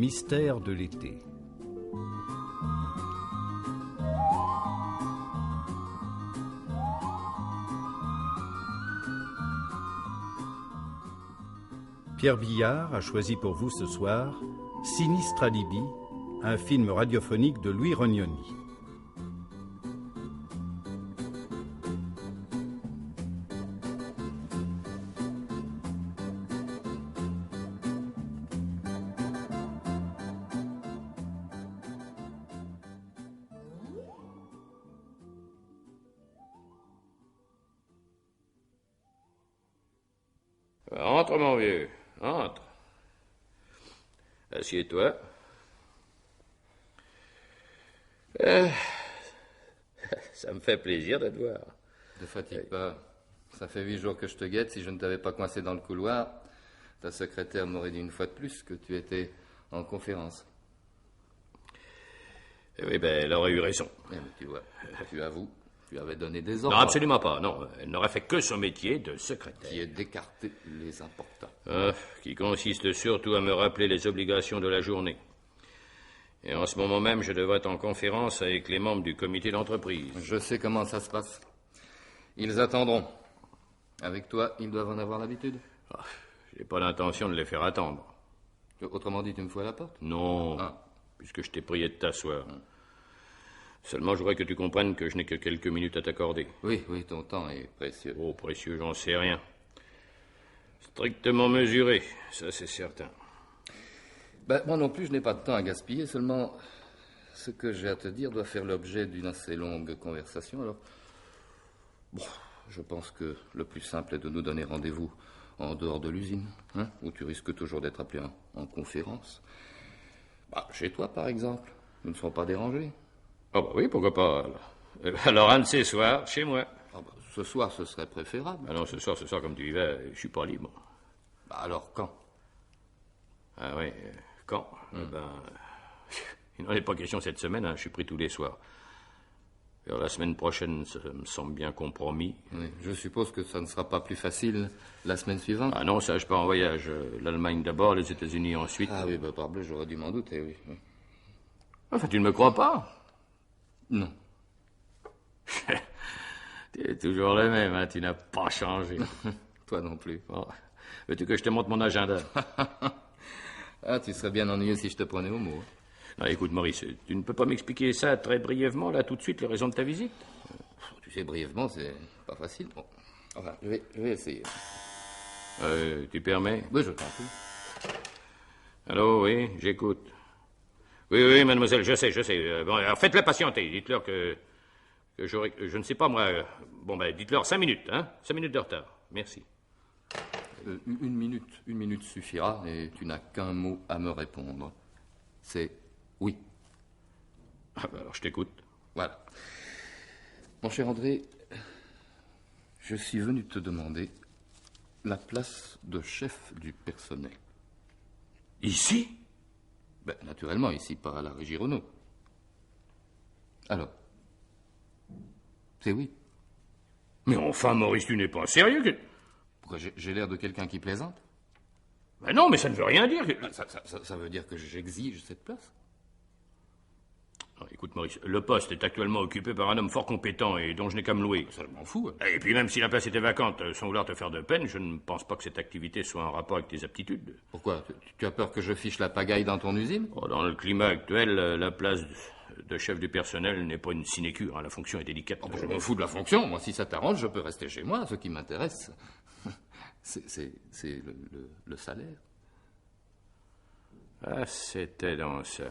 mystères de l'été. Pierre Billard a choisi pour vous ce soir Sinistre Alibi, un film radiophonique de Louis Rognoni. Entre, mon vieux, entre. Assieds-toi. Ça me fait plaisir de te voir. Ne fatigue pas. Ça fait 8 jours que je te guette. Si je ne t'avais pas coincé dans le couloir, ta secrétaire m'aurait dit une fois de plus que tu étais en conférence. Oui, elle aurait eu raison. Mais tu vois, tu avoues, tu avais donné des ordres. Non, absolument pas, non. Elle n'aurait fait que son métier de secrétaire. Qui est d'écarter les importants. Qui consiste surtout à me rappeler les obligations de la journée. Et en ce moment même, je devrais être en conférence avec les membres du comité d'entreprise. Je sais comment ça se passe. Ils attendront. Avec toi, ils doivent en avoir l'habitude. J'ai pas l'intention de les faire attendre. Autrement dit, tu me fous à la porte? Non, puisque je t'ai prié de t'asseoir. Seulement, je voudrais que tu comprennes que je n'ai que quelques minutes à t'accorder. Oui, ton temps est précieux. Oh, précieux, j'en sais rien. Strictement mesuré, ça c'est certain. Moi non plus, je n'ai pas de temps à gaspiller, seulement ce que j'ai à te dire doit faire l'objet d'une assez longue conversation. Alors, je pense que le plus simple est de nous donner rendez-vous en dehors de l'usine, où tu risques toujours d'être appelé en conférence. Chez toi, par exemple, nous ne serons pas dérangés. Oui, pourquoi pas. Alors, un de ces soirs, chez moi. Ce soir, ce serait préférable. Non, ce soir, comme tu y vas, je suis pas libre. Alors, quand? Quand? Il n'en est pas question cette semaine, je suis pris tous les soirs. Vers la semaine prochaine, ça me semble bien compromis. Oui, je suppose que ça ne sera pas plus facile la semaine suivante. Non, ça, je pars en voyage. L'Allemagne d'abord, les États-Unis ensuite. Oui, parbleu, j'aurais dû m'en douter, oui. Enfin, tu ne me crois pas? Non. Tu es toujours le même, tu n'as pas changé. Toi non plus. Veux-tu que je te montre mon agenda? Tu serais bien ennuyeux si je te prenais au mot. Non, écoute, Maurice, tu ne peux pas m'expliquer ça très brièvement, là, tout de suite, les raisons de ta visite? Tu sais, brièvement, c'est pas facile. Je vais essayer. Tu permets? Oui, je t'en prie. Allô, oui, j'écoute. Oui, mademoiselle, je sais. Alors faites-la patienter. Dites-leur que j'aurai... Je ne sais pas, moi... dites-leur 5 minutes, 5 minutes de retard. Merci. Une minute suffira et tu n'as qu'un mot à me répondre. C'est oui. Alors, je t'écoute. Voilà. Mon cher André, je suis venu te demander la place de chef du personnel. Ici? Naturellement, ici, pas à la Régie Renault. Alors, c'est oui. Mais enfin, Maurice, tu n'es pas sérieux que... Pourquoi, j'ai l'air de quelqu'un qui plaisante? Non, mais ça ne veut rien dire. Ça veut dire que j'exige cette place. Écoute, Maurice, le poste est actuellement occupé par un homme fort compétent et dont je n'ai qu'à me louer. Ça, je m'en fous. Et puis même si la place était vacante, sans vouloir te faire de peine, je ne pense pas que cette activité soit en rapport avec tes aptitudes. Pourquoi? Tu as peur que je fiche la pagaille dans ton usine? Dans le climat actuel, la place de chef du personnel n'est pas une sinécure. La fonction est délicate. Je m'en fous de la fonction. Moi, si ça t'arrange, je peux rester chez moi. Ce qui m'intéresse, c'est le salaire. C'était donc ça.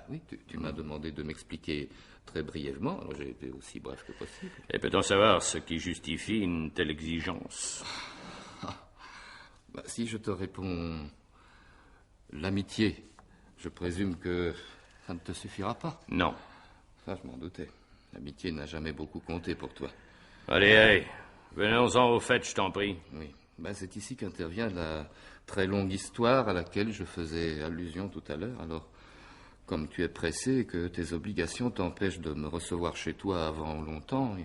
Oui, tu m'as demandé de m'expliquer très brièvement, alors j'ai été aussi bref que possible. Et peut-on savoir ce qui justifie une telle exigence? Si je te réponds l'amitié, je présume que ça ne te suffira pas. Non. Ça, je m'en doutais. L'amitié n'a jamais beaucoup compté pour toi. Allez, venons-en au fait, je t'en prie. Oui, c'est ici qu'intervient la très longue histoire à laquelle je faisais allusion tout à l'heure. Alors, comme tu es pressé et que tes obligations t'empêchent de me recevoir chez toi avant longtemps,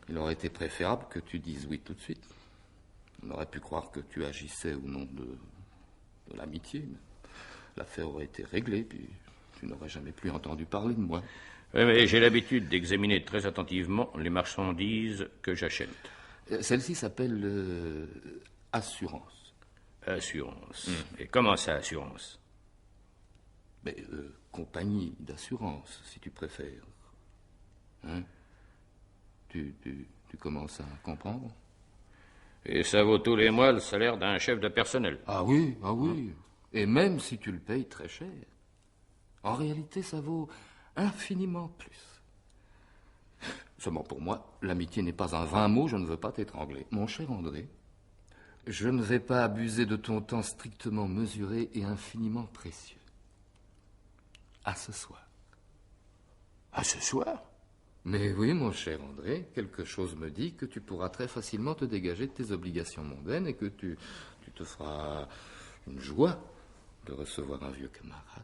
il aurait été préférable que tu dises oui tout de suite. On aurait pu croire que tu agissais au nom de l'amitié. l'affaire aurait été réglée, puis tu n'aurais jamais plus entendu parler de moi. Oui, mais j'ai l'habitude d'examiner très attentivement les marchandises que j'achète. Celle-ci s'appelle assurance. Assurance. Et comment ça, assurance? Mais compagnie d'assurance, si tu préfères. Hein? Tu commences à comprendre? Et ça vaut tous les mois le salaire d'un chef de personnel. Ah oui. Et même si tu le payes très cher. En réalité, ça vaut infiniment plus. Seulement pour moi, l'amitié n'est pas un vain mot, je ne veux pas t'étrangler. Mon cher André, je ne vais pas abuser de ton temps strictement mesuré et infiniment précieux. À ce soir. À ce soir? Mais oui, mon cher André, quelque chose me dit que tu pourras très facilement te dégager de tes obligations mondaines et que tu te feras une joie de recevoir un vieux camarade.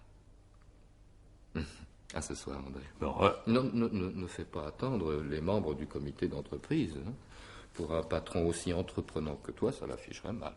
À ce soir, André. Bon, Non, ne fais pas attendre les membres du comité d'entreprise. Hein. Pour un patron aussi entreprenant que toi, ça l'afficherait mal.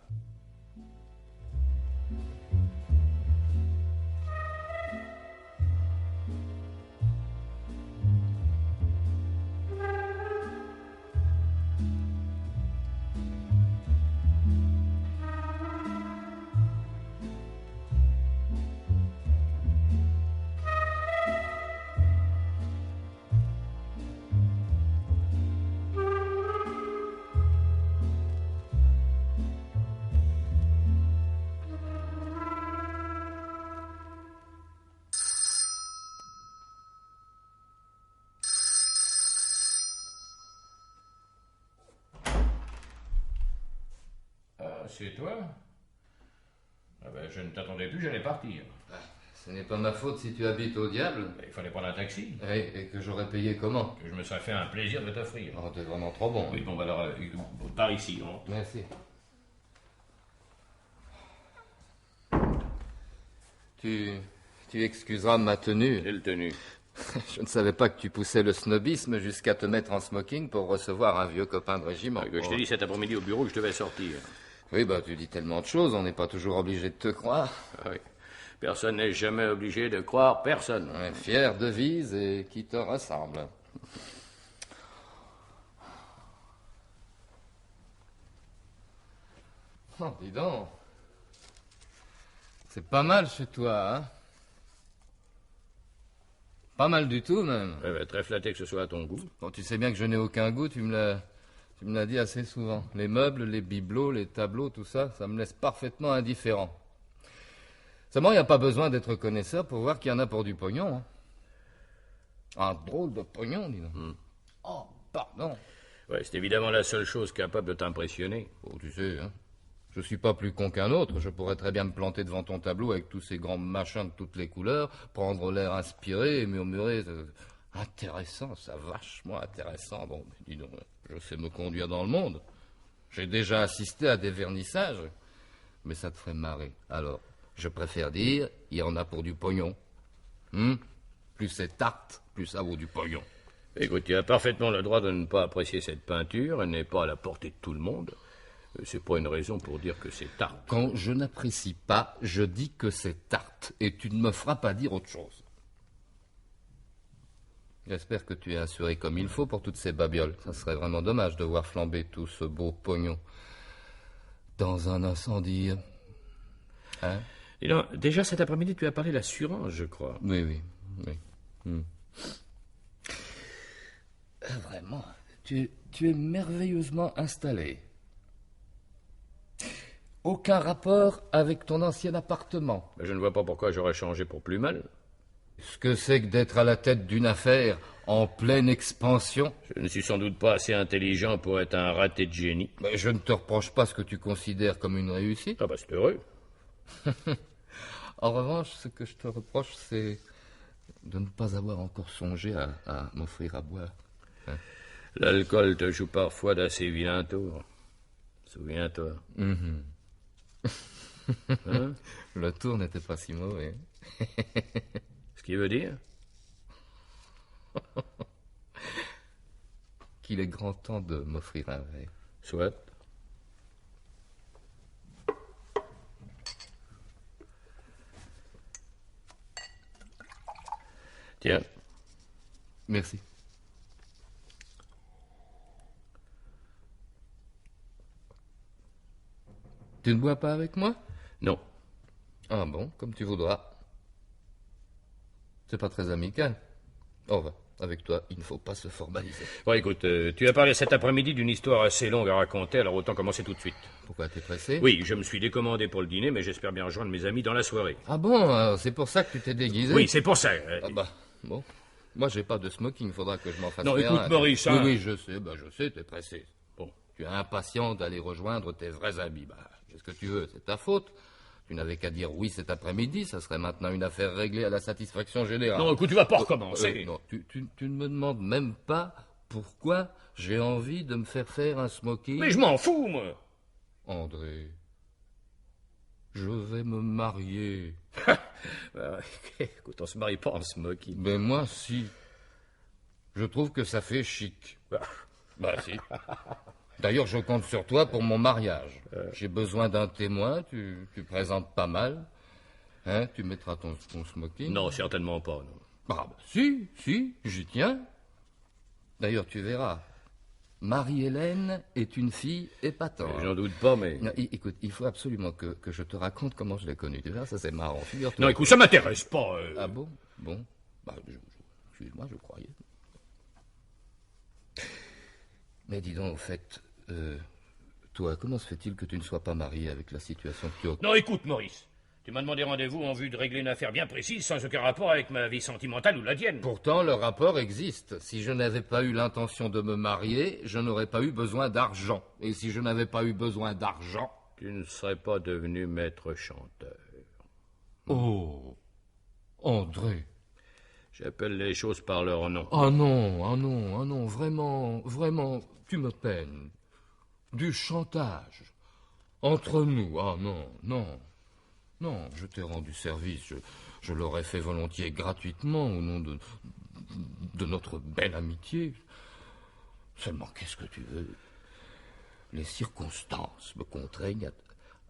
c'est toi? Ah ben, je ne t'attendais plus, j'allais partir. Ce n'est pas ma faute si tu habites au diable. Il fallait prendre un taxi. Et que j'aurais payé comment? Que je me serais fait un plaisir de t'offrir. Oh, t'es vraiment trop bon. Oui, bon, bah alors, par ici. On... Merci. Tu excuseras ma tenue. Quelle tenue? Je ne savais pas que tu poussais le snobisme jusqu'à te mettre en smoking pour recevoir un vieux copain de régiment. Que je t'ai dit cet après-midi au bureau que je devais sortir. Oui, bah tu dis tellement de choses, on n'est pas toujours obligé de te croire. Oui. Personne n'est jamais obligé de croire personne. Ouais, fière devise et qui te ressemble. Oh, dis donc. C'est pas mal chez toi, hein? Pas mal du tout, même. Très flatté que ce soit à ton goût. Bon, tu sais bien que je n'ai aucun goût, tu me l'as dit assez souvent. Les meubles, les bibelots, les tableaux, tout ça, ça me laisse parfaitement indifférent. Seulement, il n'y a pas besoin d'être connaisseur pour voir qu'il y en a pour du pognon. Hein. Un drôle de pognon, dis donc. Oh, pardon. Ouais, c'est évidemment la seule chose capable de t'impressionner. Oh, tu sais, hein. Je suis pas plus con qu'un autre. Je pourrais très bien me planter devant ton tableau avec tous ces grands machins de toutes les couleurs, prendre l'air inspiré et murmurer intéressant, ça vachement intéressant. Bon, mais dis donc, je sais me conduire dans le monde. J'ai déjà assisté à des vernissages, mais ça te ferait marrer. Alors, je préfère dire, il y en a pour du pognon. Plus c'est tarte, plus ça vaut du pognon. Écoute, tu as parfaitement le droit de ne pas apprécier cette peinture. Elle n'est pas à la portée de tout le monde. C'est pas une raison pour dire que c'est tarte. Quand je n'apprécie pas, je dis que c'est tarte. Et tu ne me feras pas dire autre chose. J'espère que tu es assuré comme il faut pour toutes ces babioles. Ça serait vraiment dommage de voir flamber tout ce beau pognon dans un incendie. Hein? Et non, déjà cet après-midi, tu as parlé de l'assurance, je crois. Oui. Vraiment, tu es merveilleusement installé. Aucun rapport avec ton ancien appartement. Je ne vois pas pourquoi j'aurais changé pour plus mal. Ce que c'est que d'être à la tête d'une affaire en pleine expansion. Je ne suis sans doute pas assez intelligent pour être un raté de génie. Mais je ne te reproche pas ce que tu considères comme une réussite. Ah bah c'est heureux. En revanche, ce que je te reproche, c'est de ne pas avoir encore songé à m'offrir à boire. Hein? L'alcool te joue parfois d'assez vilain tour. Souviens-toi. Hein? Le tour n'était pas si mauvais. Ce qui veut dire qu'il est grand temps de m'offrir un verre. Soit. Tiens. Merci. Tu ne bois pas avec moi? Non. Ah bon, comme tu voudras. C'est pas très amical. Oh, va, avec toi, il ne faut pas se formaliser. Bon, écoute, tu as parlé cet après-midi d'une histoire assez longue à raconter, alors autant commencer tout de suite. Pourquoi t'es pressé? Oui, je me suis décommandé pour le dîner, mais j'espère bien rejoindre mes amis dans la soirée. Ah bon, c'est pour ça que tu t'es déguisé? Oui, c'est pour ça. Ah bah, bon. Moi, j'ai pas de smoking, faudra que je m'en fasse Non, faire écoute, un. Maurice, Oui, hein. oui, je sais, t'es pressé. Bon, tu es impatient d'aller rejoindre tes vrais amis. Bah, qu'est-ce que tu veux, c'est ta faute. Tu n'avais qu'à dire oui cet après-midi, ça serait maintenant une affaire réglée à la satisfaction générale. Non, écoute, tu vas pas recommencer. Non, tu ne me demandes même pas pourquoi j'ai envie de me faire un smoking. Mais je m'en fous, moi. André, je vais me marier. Écoute, on se marie pas en smoking. Mais moi, si. Je trouve que ça fait chic. Bah si. D'ailleurs, je compte sur toi pour mon mariage. J'ai besoin d'un témoin, tu présentes pas mal. Hein, tu mettras ton smoking. Non, certainement pas, non. Ah bah si, j'y tiens. D'ailleurs, tu verras. Marie-Hélène est une fille épatante. J'en doute pas, mais... Non, écoute, il faut absolument que je te raconte comment je l'ai connue. Tu verras, ça c'est marrant. Figure-toi. Non, écoute, ça m'intéresse pas. Ah bon? Bon. Bah, excuse-moi, je croyais. Mais dis donc, au fait, toi, comment se fait-il que tu ne sois pas marié avec la situation que tu occupes? Non, écoute, Maurice. Tu m'as demandé rendez-vous en vue de régler une affaire bien précise, sans aucun rapport avec ma vie sentimentale ou la tienne. Pourtant, le rapport existe. Si je n'avais pas eu l'intention de me marier, je n'aurais pas eu besoin d'argent. Et si je n'avais pas eu besoin d'argent... Tu ne serais pas devenu maître chanteur. Oh, André. J'appelle les choses par leur nom. Ah non, vraiment, tu me peines. Du chantage. Entre nous, ah non, je t'ai rendu service, je l'aurais fait volontiers gratuitement au nom de notre belle amitié. Seulement, qu'est-ce que tu veux? Les circonstances me contraignent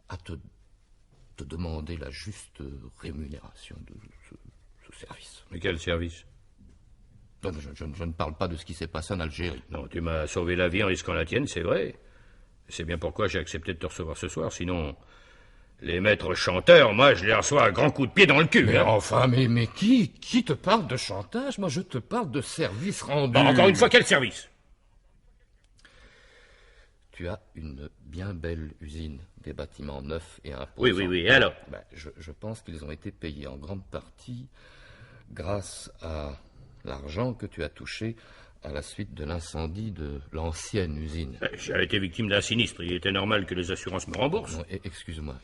à te demander la juste rémunération de ce service. Mais quel service? Non, je ne parle pas de ce qui s'est passé en Algérie. Non, tu m'as sauvé la vie en risquant la tienne, c'est vrai. C'est bien pourquoi j'ai accepté de te recevoir ce soir, sinon... Les maîtres chanteurs, moi, je les reçois à grands coups de pied dans le cul. Mais hein. enfin, mais qui te parle de chantage? Moi, je te parle de service rendu. Bah, encore une fois, quel service? Tu as une bien belle usine, des bâtiments neufs et imposants. Oui, et alors? Ben, je pense qu'ils ont été payés en grande partie grâce à l'argent que tu as touché à la suite de l'incendie de l'ancienne usine. J'ai été victime d'un sinistre. Il était normal que les assurances me remboursent. Non, excuse-moi,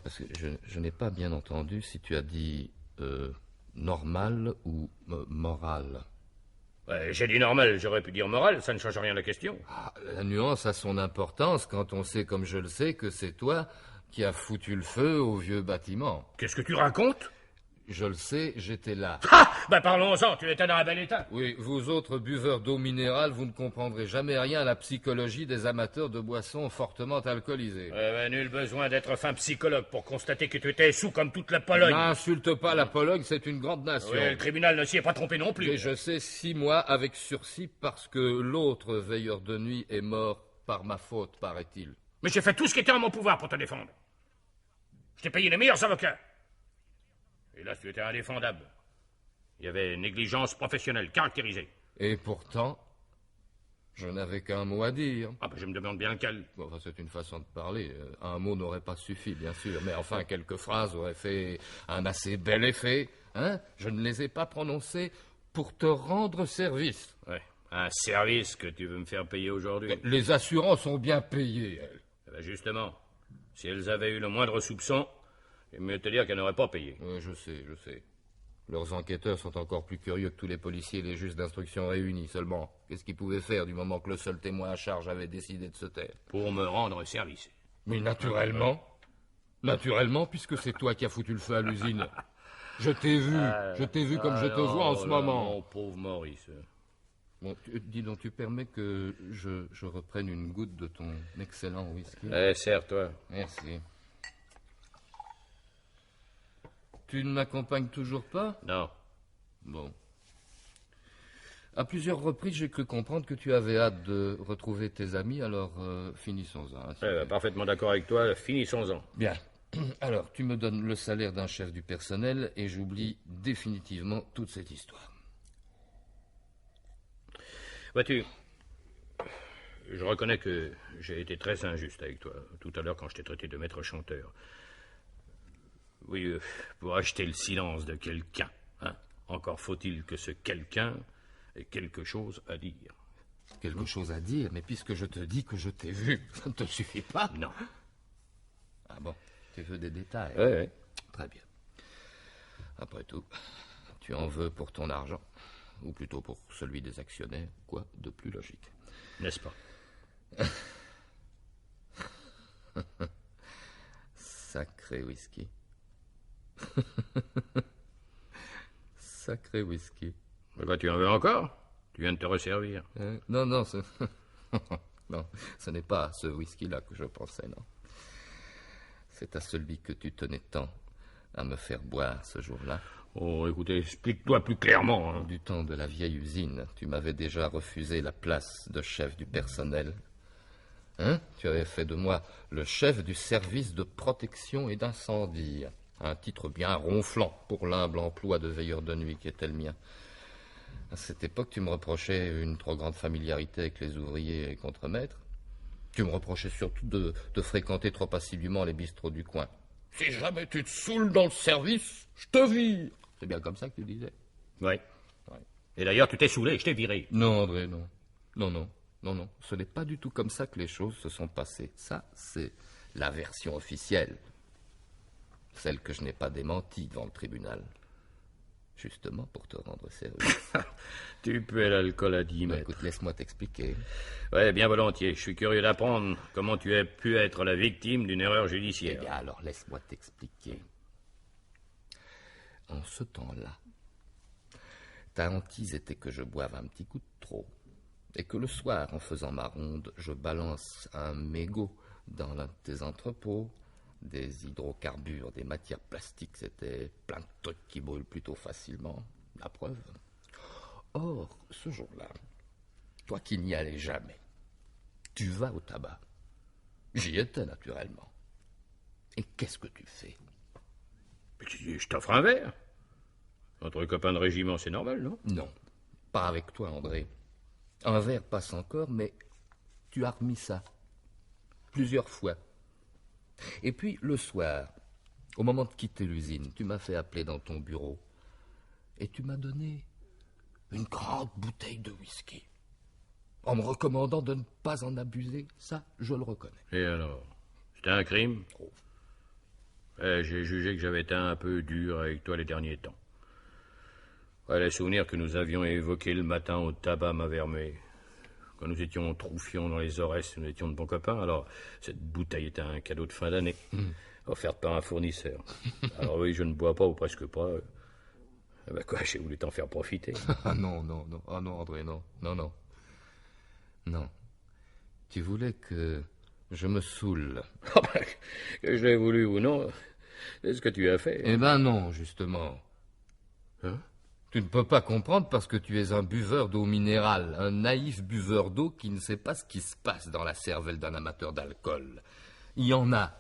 parce que je n'ai pas bien entendu si tu as dit normal ou moral. J'ai dit normal, j'aurais pu dire moral, ça ne change rien à la question. Ah, la nuance a son importance quand on sait, comme je le sais, que c'est toi qui as foutu le feu au vieux bâtiment. Qu'est-ce que tu racontes? Je le sais, j'étais là. Ah! Bah parlons-en, tu étais dans un bel état. Oui, vous autres buveurs d'eau minérale, vous ne comprendrez jamais rien à la psychologie des amateurs de boissons fortement alcoolisées. Nul besoin d'être fin psychologue pour constater que tu étais sous comme toute la Pologne. N'insulte pas la Pologne, c'est une grande nation. Oui, le tribunal ne s'y est pas trompé non plus. Et je sais 6 mois avec sursis parce que l'autre veilleur de nuit est mort par ma faute, paraît-il. Mais j'ai fait tout ce qui était en mon pouvoir pour te défendre. Je t'ai payé les meilleurs avocats. Et là, tu étais indéfendable. Il y avait négligence professionnelle caractérisée. Et pourtant, je n'avais qu'un mot à dire. Ah ben, je me demande bien lequel. Bon, enfin, c'est une façon de parler. Un mot n'aurait pas suffi, bien sûr. Mais enfin, quelques phrases auraient fait un assez bel effet. Hein? Je ne les ai pas prononcées pour te rendre service. Ouais, un service que tu veux me faire payer aujourd'hui. Les assurances ont bien payé, elles. Eh ben justement, si elles avaient eu le moindre soupçon, il mieux te dire qu'elles n'auraient pas payé. Oui, je sais. Leurs enquêteurs sont encore plus curieux que tous les policiers et les juges d'instruction réunis. Seulement, qu'est-ce qu'ils pouvaient faire du moment que le seul témoin à charge avait décidé de se taire? Pour me rendre service. Mais naturellement, puisque c'est toi qui as foutu le feu à l'usine. Je t'ai vu comme je te vois en ce moment. Mon pauvre Maurice. Bon, dis donc, tu permets que je reprenne une goutte de ton excellent whisky? Serre-toi. Merci. Tu ne m'accompagnes toujours pas? Non. Bon. À plusieurs reprises, j'ai cru comprendre que tu avais hâte de retrouver tes amis, alors finissons-en. Parfaitement d'accord avec toi, finissons-en. Bien. Alors, tu me donnes le salaire d'un chef du personnel et j'oublie définitivement toute cette histoire. Vois-tu, je reconnais que j'ai été très injuste avec toi tout à l'heure quand je t'ai traité de maître chanteur. Oui, pour acheter le silence de quelqu'un. Hein. Encore faut-il que ce quelqu'un ait quelque chose à dire. Quelque chose à dire? Mais puisque je te dis que je t'ai vu, ça ne te suffit pas? Non. Ah bon? Tu veux des détails? Oui. Très bien. Après tout, tu en veux pour ton argent. Ou plutôt pour celui des actionnaires. Quoi de plus logique? N'est-ce pas? Sacré whisky. Sacré whisky. Mais quoi, tu en veux encore? Tu viens de te resservir. Non, non, non, ce n'est pas à ce whisky-là que je pensais, non. C'est à celui que tu tenais tant à me faire boire ce jour-là. Oh, écoutez, explique-toi plus clairement. Hein. Du temps de la vieille usine, tu m'avais déjà refusé la place de chef du personnel. Hein? Tu avais fait de moi le chef du service de protection et d'incendie. Un titre bien ronflant pour l'humble emploi de veilleur de nuit qui était le mien. À cette époque, tu me reprochais une trop grande familiarité avec les ouvriers et contremaîtres. Tu me reprochais surtout de fréquenter trop assidûment les bistrots du coin. Si jamais tu te saoules dans le service, je te vire. C'est bien comme ça que tu disais. Oui. Et d'ailleurs, tu t'es saoulé, je t'ai viré. Non, André, non. Non. Ce n'est pas du tout comme ça que les choses se sont passées. Ça, c'est la version officielle. Celle que je n'ai pas démentie devant le tribunal. Justement pour te rendre service. Tu peux l'alcool à 10 mètres. Écoute, laisse-moi t'expliquer. Ouais, bien volontiers. Je suis curieux d'apprendre comment tu as pu être la victime d'une erreur judiciaire. Eh bien, alors laisse-moi t'expliquer. En ce temps-là, ta hantise était que je boive un petit coup de trop, et que le soir, en faisant ma ronde, je balance un mégot dans l'un de tes entrepôts, des hydrocarbures, des matières plastiques, c'était plein de trucs qui brûlent plutôt facilement. La preuve. Or, ce jour-là, toi qui n'y allais jamais, tu vas au tabac. J'y étais, naturellement. Et qu'est-ce que tu fais? Je t'offre un verre. Entre copains de régiment, c'est normal, non? Non, pas avec toi, André. Un verre passe encore, mais tu as remis ça. Plusieurs fois. Et puis, le soir, au moment de quitter l'usine, tu m'as fait appeler dans ton bureau. Et tu m'as donné une grande bouteille de whisky. En me recommandant de ne pas en abuser. Ça, je le reconnais. Et alors? C'était un crime? Oh. J'ai jugé que j'avais été un peu dur avec toi les derniers temps. Les souvenirs que nous avions évoqués le matin au tabac m'avermaient. Quand nous étions troufions dans les Aurès, nous étions de bons copains, alors cette bouteille était un cadeau de fin d'année, offerte par un fournisseur. Alors oui, je ne bois pas ou presque pas. J'ai voulu t'en faire profiter. Ah non, André, non. Non. Tu voulais que je me saoule. Que je l'ai voulu ou non, c'est ce que tu as fait. Eh ben non, justement. Hein? Tu ne peux pas comprendre parce que tu es un buveur d'eau minérale, un naïf buveur d'eau qui ne sait pas ce qui se passe dans la cervelle d'un amateur d'alcool. Il y en a,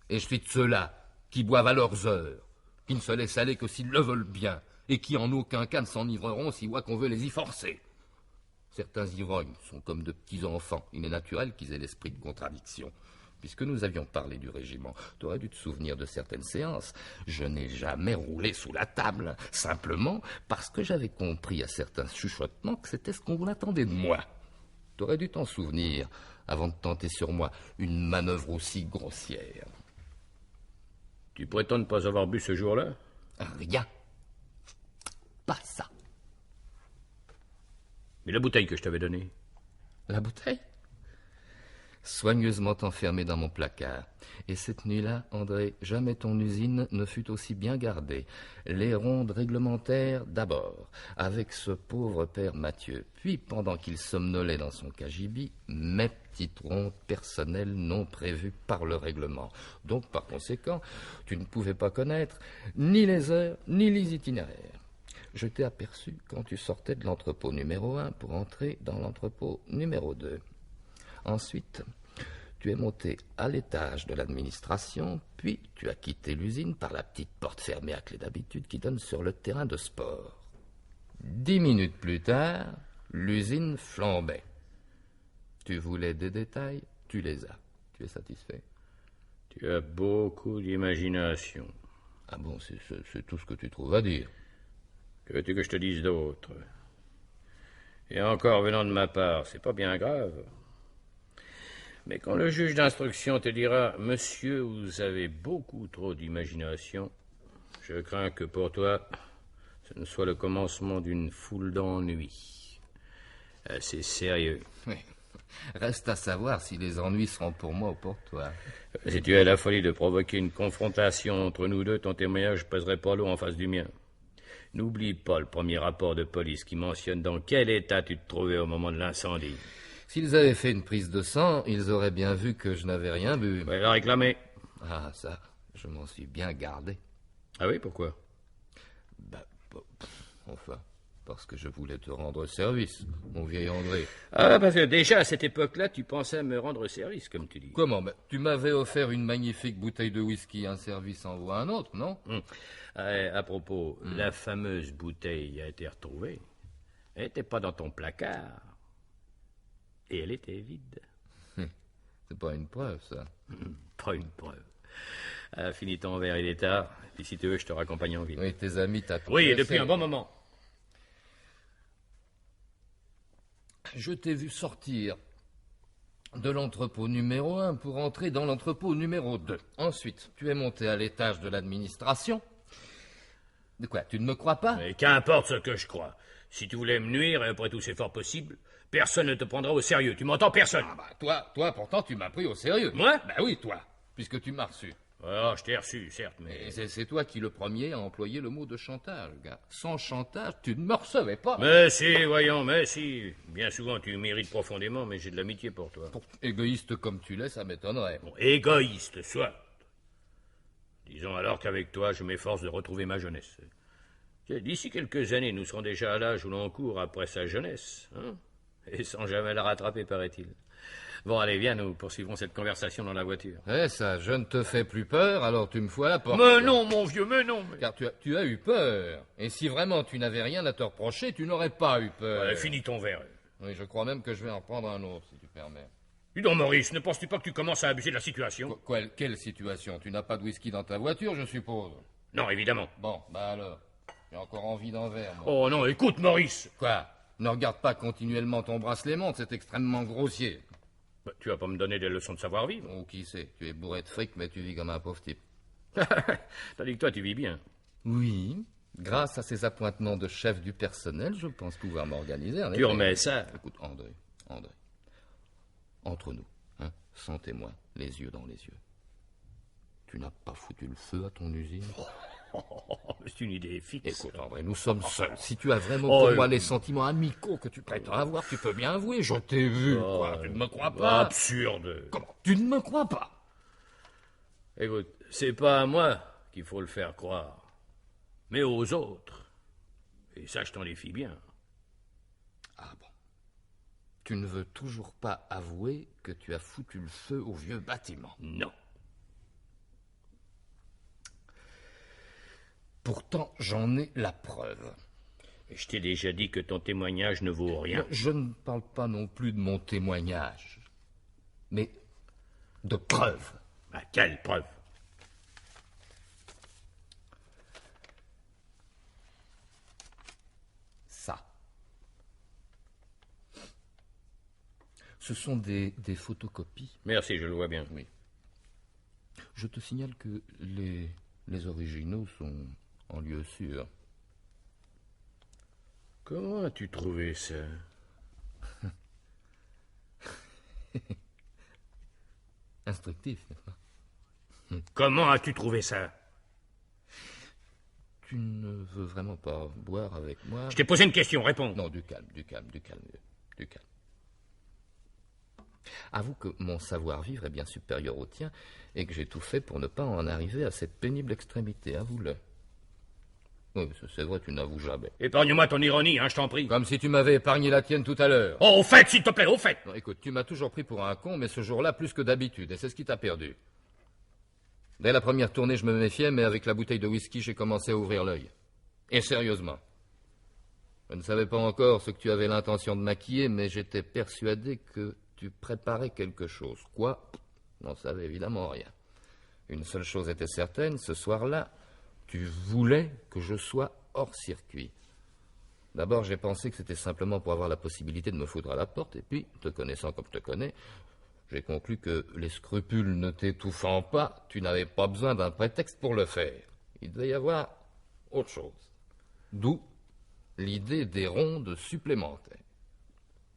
et je suis de ceux-là, qui boivent à leurs heures, qui ne se laissent aller que s'ils le veulent bien, et qui en aucun cas ne s'enivreront s'ils voient qu'on veut les y forcer. Certains ivrognes sont comme de petits enfants. Il est naturel qu'ils aient l'esprit de contradiction. Puisque nous avions parlé du régiment, tu aurais dû te souvenir de certaines séances. Je n'ai jamais roulé sous la table, simplement parce que j'avais compris à certains chuchotements que c'était ce qu'on attendait de moi. Tu aurais dû t'en souvenir avant de tenter sur moi une manœuvre aussi grossière. Tu prétends ne pas avoir bu ce jour-là? Rien. Pas ça. Mais la bouteille que je t'avais donnée? La bouteille? Soigneusement enfermée dans mon placard. Et cette nuit-là, André, jamais ton usine ne fut aussi bien gardée. Les rondes réglementaires d'abord, avec ce pauvre père Mathieu. Puis, pendant qu'il somnolait dans son cagibi, mes petites rondes personnelles non prévues par le règlement. Donc, par conséquent, tu ne pouvais pas connaître ni les heures, ni les itinéraires. Je t'ai aperçu quand tu sortais de l'entrepôt numéro 1 pour entrer dans l'entrepôt numéro 2. Ensuite, tu es monté à l'étage de l'administration, puis tu as quitté l'usine par la petite porte fermée à clé d'habitude qui donne sur le terrain de sport. 10 minutes plus tard, l'usine flambait. Tu voulais des détails, tu les as. Tu es satisfait? Tu as beaucoup d'imagination. Ah bon, c'est tout ce que tu trouves à dire. Que veux-tu que je te dise d'autre? Et encore venant de ma part, c'est pas bien grave. Mais quand le juge d'instruction te dira « Monsieur, vous avez beaucoup trop d'imagination », je crains que pour toi, ce ne soit le commencement d'une foule d'ennuis. C'est sérieux. Oui. Reste à savoir si les ennuis seront pour moi ou pour toi. Si tu as la folie de provoquer une confrontation entre nous deux, ton témoignage pèserait pas lourd en face du mien. N'oublie pas le premier rapport de police qui mentionne dans quel état tu te trouvais au moment de l'incendie. S'ils avaient fait une prise de sang, ils auraient bien vu que je n'avais rien bu. Ouais, la réclamer. Ah, ça, je m'en suis bien gardé. Ah oui, pourquoi? Enfin, parce que je voulais te rendre service, mon vieil André. Ah, parce que déjà, à cette époque-là, tu pensais à me rendre service, comme tu dis. Comment? Tu m'avais offert une magnifique bouteille de whisky, un service en vaut un autre, non? À propos, la fameuse bouteille a été retrouvée. Elle n'était pas dans ton placard. Et elle était vide. C'est pas une preuve, ça. Pas une preuve. Finis ton verre, il est tard. Et si tu veux, je te raccompagne en ville. Oui, tes amis t'attendent. Oui, depuis un bon moment. Je t'ai vu sortir de l'entrepôt numéro 1 pour entrer dans l'entrepôt numéro 2. Ensuite, tu es monté à l'étage de l'administration. De quoi? Tu ne me crois pas? Mais qu'importe ce que je crois. Si tu voulais me nuire, et après tout c'est fort possible, personne ne te prendra au sérieux. Tu m'entends, personne? Toi, pourtant, tu m'as pris au sérieux. Moi? Oui, toi, puisque tu m'as reçu. Oh, je t'ai reçu, certes, mais... Et c'est toi qui le premier a employé le mot de chantage, gars. Sans chantage, tu ne me recevais pas. Mais si, voyons, mais si. Bien souvent, tu mérites profondément, mais j'ai de l'amitié pour toi. Égoïste comme tu l'es, ça m'étonnerait. Bon, égoïste, soit. Disons alors qu'avec toi, je m'efforce de retrouver ma jeunesse. D'ici quelques années, nous serons déjà à l'âge où l'on court après sa jeunesse, hein? Et sans jamais la rattraper, paraît-il. Bon, allez, viens, nous poursuivrons cette conversation dans la voiture. Ça, je ne te fais plus peur, alors tu me fous à la porte. Mais non, mon vieux, mais non. Car tu as eu peur. Et si vraiment tu n'avais rien à te reprocher, tu n'aurais pas eu peur. Ouais, finis ton verre. Oui, je crois même que je vais en prendre un autre, si tu permets. Dis donc, Maurice, ne penses-tu pas que tu commences à abuser de la situation? Quelle situation? Tu n'as pas de whisky dans ta voiture, je suppose? Non, évidemment. Bon, alors, j'ai encore envie d'un verre, moi. Oh non, écoute, Maurice. Quoi? Ne regarde pas continuellement ton bracelet montre, c'est extrêmement grossier. Tu vas pas me donner des leçons de savoir-vivre? Oh, qui sait? Tu es bourré de fric, mais tu vis comme un pauvre type. Tandis que toi, tu vis bien. Oui, grâce à ces appointements de chef du personnel, je pense pouvoir m'organiser. Tu remets ça. Écoute, André, entre nous, hein, sans témoin, les yeux dans les yeux. Tu n'as pas foutu le feu à ton usine? C'est une idée fixe. Écoute, André, nous sommes seuls. Si tu as vraiment pour moi les sentiments amicaux que tu prétends avoir, tu peux bien avouer. Je t'ai vu, quoi. Tu ne me crois pas? Absurde. Comment? Tu ne me crois pas? Écoute, c'est pas à moi qu'il faut le faire croire, mais aux autres. Et ça, je t'en défie bien. Ah bon. Tu ne veux toujours pas avouer que tu as foutu le feu au vieux bâtiment? Non. Pourtant, j'en ai la preuve. Je t'ai déjà dit que ton témoignage ne vaut rien. Je ne parle pas non plus de mon témoignage, mais de preuves. À quelle preuve? Ça. Ce sont des photocopies. Merci, je le vois bien. Oui. Je te signale que les originaux sont en lieu sûr. Comment as-tu trouvé ça? Instructif, n'est-ce pas? Comment as-tu trouvé ça? Tu ne veux vraiment pas boire avec moi? Je t'ai posé une question, réponds. Non, du calme. Avoue que mon savoir-vivre est bien supérieur au tien et que j'ai tout fait pour ne pas en arriver à cette pénible extrémité, avoue-le. Oui, c'est vrai, tu n'avoues jamais. Épargne-moi ton ironie, hein, je t'en prie. Comme si tu m'avais épargné la tienne tout à l'heure. Oh, au fait, s'il te plaît, au fait. Non, écoute, tu m'as toujours pris pour un con, mais ce jour-là, plus que d'habitude, et c'est ce qui t'a perdu. Dès la première tournée, je me méfiais, mais avec la bouteille de whisky, j'ai commencé à ouvrir l'œil. Et sérieusement. Je ne savais pas encore ce que tu avais l'intention de maquiller, mais j'étais persuadé que tu préparais quelque chose. Quoi? Je n'en savais évidemment rien. Une seule chose était certaine, ce soir-là, tu voulais que je sois hors circuit. D'abord, j'ai pensé que c'était simplement pour avoir la possibilité de me foutre à la porte, et puis, te connaissant comme je te connais, j'ai conclu que, les scrupules ne t'étouffant pas, tu n'avais pas besoin d'un prétexte pour le faire. Il devait y avoir autre chose. D'où l'idée des rondes supplémentaires.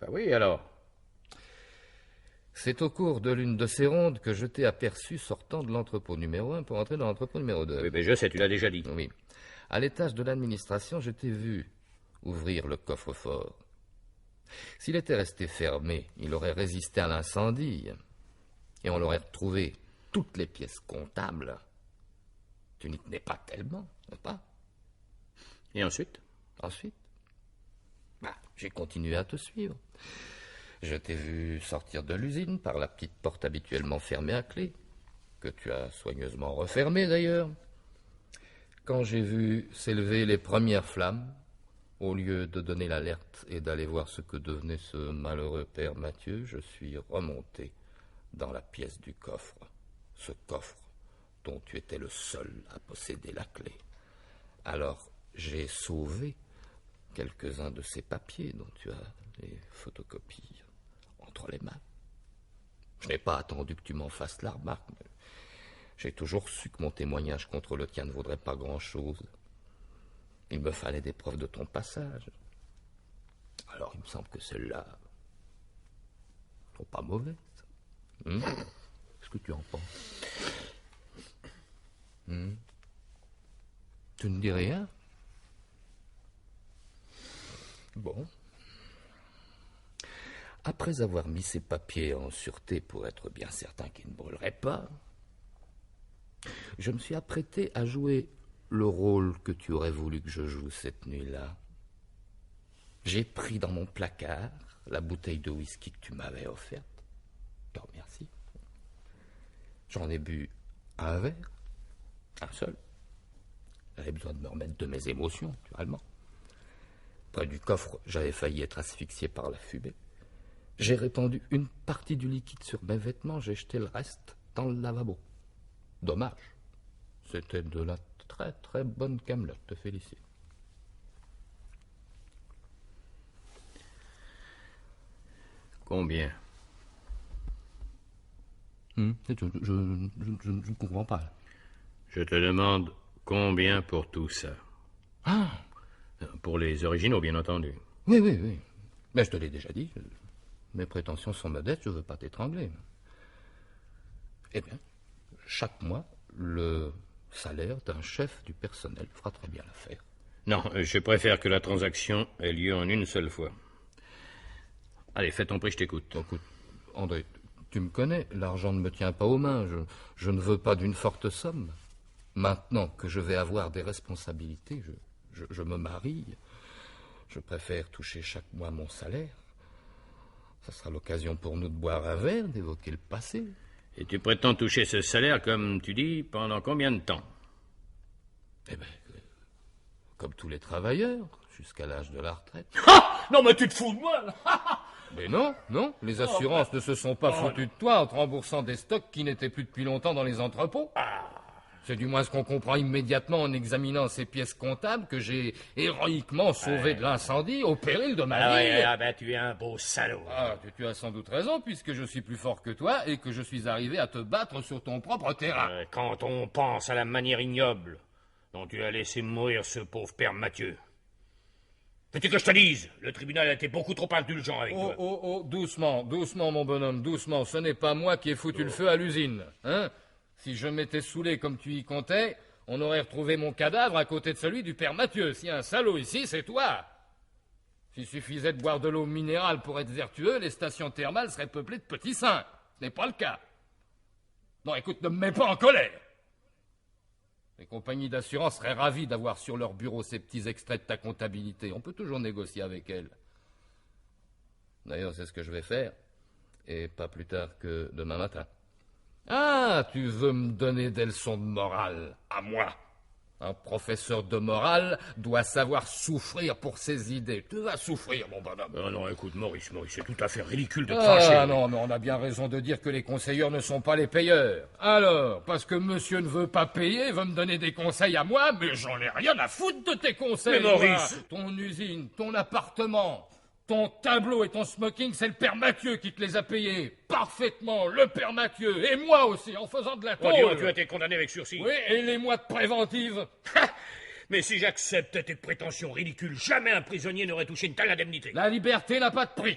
Bah oui, alors. C'est au cours de l'une de ces rondes que je t'ai aperçu sortant de l'entrepôt numéro 1 pour entrer dans l'entrepôt numéro 2. Oui, mais je sais, tu l'as déjà dit. Oui. À l'étage de l'administration, je t'ai vu ouvrir le coffre-fort. S'il était resté fermé, il aurait résisté à l'incendie et on l'aurait retrouvé toutes les pièces comptables. Tu n'y tenais pas tellement, n'est-ce pas? Et ensuite? Ensuite, j'ai continué à te suivre. Je t'ai vu sortir de l'usine par la petite porte habituellement fermée à clé, que tu as soigneusement refermée d'ailleurs. Quand j'ai vu s'élever les premières flammes, au lieu de donner l'alerte et d'aller voir ce que devenait ce malheureux père Mathieu, je suis remonté dans la pièce du coffre. Ce coffre dont tu étais le seul à posséder la clé. Alors, j'ai sauvé quelques-uns de ces papiers dont tu as les photocopies entre les mains. Je n'ai pas attendu que tu m'en fasses la remarque, mais j'ai toujours su que mon témoignage contre le tien ne vaudrait pas grand-chose. Il me fallait des preuves de ton passage. Alors, il me semble que celles-là ne sont pas mauvaises. Qu'est-ce que tu en penses? Tu ne dis rien? Bon. Après avoir mis ces papiers en sûreté pour être bien certain qu'ils ne brûleraient pas, je me suis apprêté à jouer le rôle que tu aurais voulu que je joue cette nuit-là. J'ai pris dans mon placard la bouteille de whisky que tu m'avais offerte. Je te remercie. J'en ai bu un verre, un seul. J'avais besoin de me remettre de mes émotions, naturellement. Près du coffre, j'avais failli être asphyxié par la fumée. J'ai répandu une partie du liquide sur mes vêtements, j'ai jeté le reste dans le lavabo. Dommage. C'était de la très très bonne camelote, te félicite. Combien? Je ne comprends pas. Je te demande combien pour tout ça. Ah! Pour les originaux, bien entendu. Oui. Mais je te l'ai déjà dit. Mes prétentions sont modestes, je ne veux pas t'étrangler. Eh bien, chaque mois, le salaire d'un chef du personnel fera très bien l'affaire. Non, je préfère que la transaction ait lieu en une seule fois. Allez, fais ton prix, je t'écoute. Écoute, André, tu me connais, l'argent ne me tient pas aux mains, je ne veux pas d'une forte somme. Maintenant que je vais avoir des responsabilités, je me marie, je préfère toucher chaque mois mon salaire. Ça sera l'occasion pour nous de boire un verre, d'évoquer le passé. Et tu prétends toucher ce salaire, comme tu dis, pendant combien de temps? Eh bien, comme tous les travailleurs, jusqu'à l'âge de la retraite. Ah! Non, mais tu te fous de moi, là. Mais non, les assurances ne se sont pas foutues de toi en te remboursant des stocks qui n'étaient plus depuis longtemps dans les entrepôts. C'est du moins ce qu'on comprend immédiatement en examinant ces pièces comptables que j'ai héroïquement sauvé de l'incendie au péril de ma vie. Tu es un beau salaud. Tu as sans doute raison, puisque je suis plus fort que toi et que je suis arrivé à te battre sur ton propre terrain. Quand on pense à la manière ignoble dont tu as laissé mourir ce pauvre père Mathieu. Veux-tu que je te dise? Le tribunal a été beaucoup trop indulgent avec toi. Doucement, mon bonhomme, doucement. Ce n'est pas moi qui ai foutu le feu à l'usine, hein? Si je m'étais saoulé comme tu y comptais, on aurait retrouvé mon cadavre à côté de celui du père Mathieu. Si un salaud ici, c'est toi. S'il suffisait de boire de l'eau minérale pour être vertueux, les stations thermales seraient peuplées de petits saints. Ce n'est pas le cas. Non, écoute, ne me mets pas en colère. Les compagnies d'assurance seraient ravies d'avoir sur leur bureau ces petits extraits de ta comptabilité. On peut toujours négocier avec elles. D'ailleurs, c'est ce que je vais faire. Et pas plus tard que demain matin. Ah, tu veux me donner des leçons de morale, à moi? Un professeur de morale doit savoir souffrir pour ses idées. Tu vas souffrir, mon bonhomme. Non, écoute, Maurice, c'est tout à fait ridicule de cracher. Ah non, mais on a bien raison de dire que les conseilleurs ne sont pas les payeurs. Alors, parce que monsieur ne veut pas payer, veut me donner des conseils à moi, mais j'en ai rien à foutre de tes conseils. Mais Maurice! Ton usine, ton appartement, ton tableau et ton smoking, c'est le père Mathieu qui te les a payés. Parfaitement, le père Mathieu. Et moi aussi, en faisant de la tôle. Oh, tu as été condamné avec sursis. Oui, et les mois de préventive. Mais si j'accepte tes prétentions ridicules, jamais un prisonnier n'aurait touché une telle indemnité. La liberté n'a pas de prix.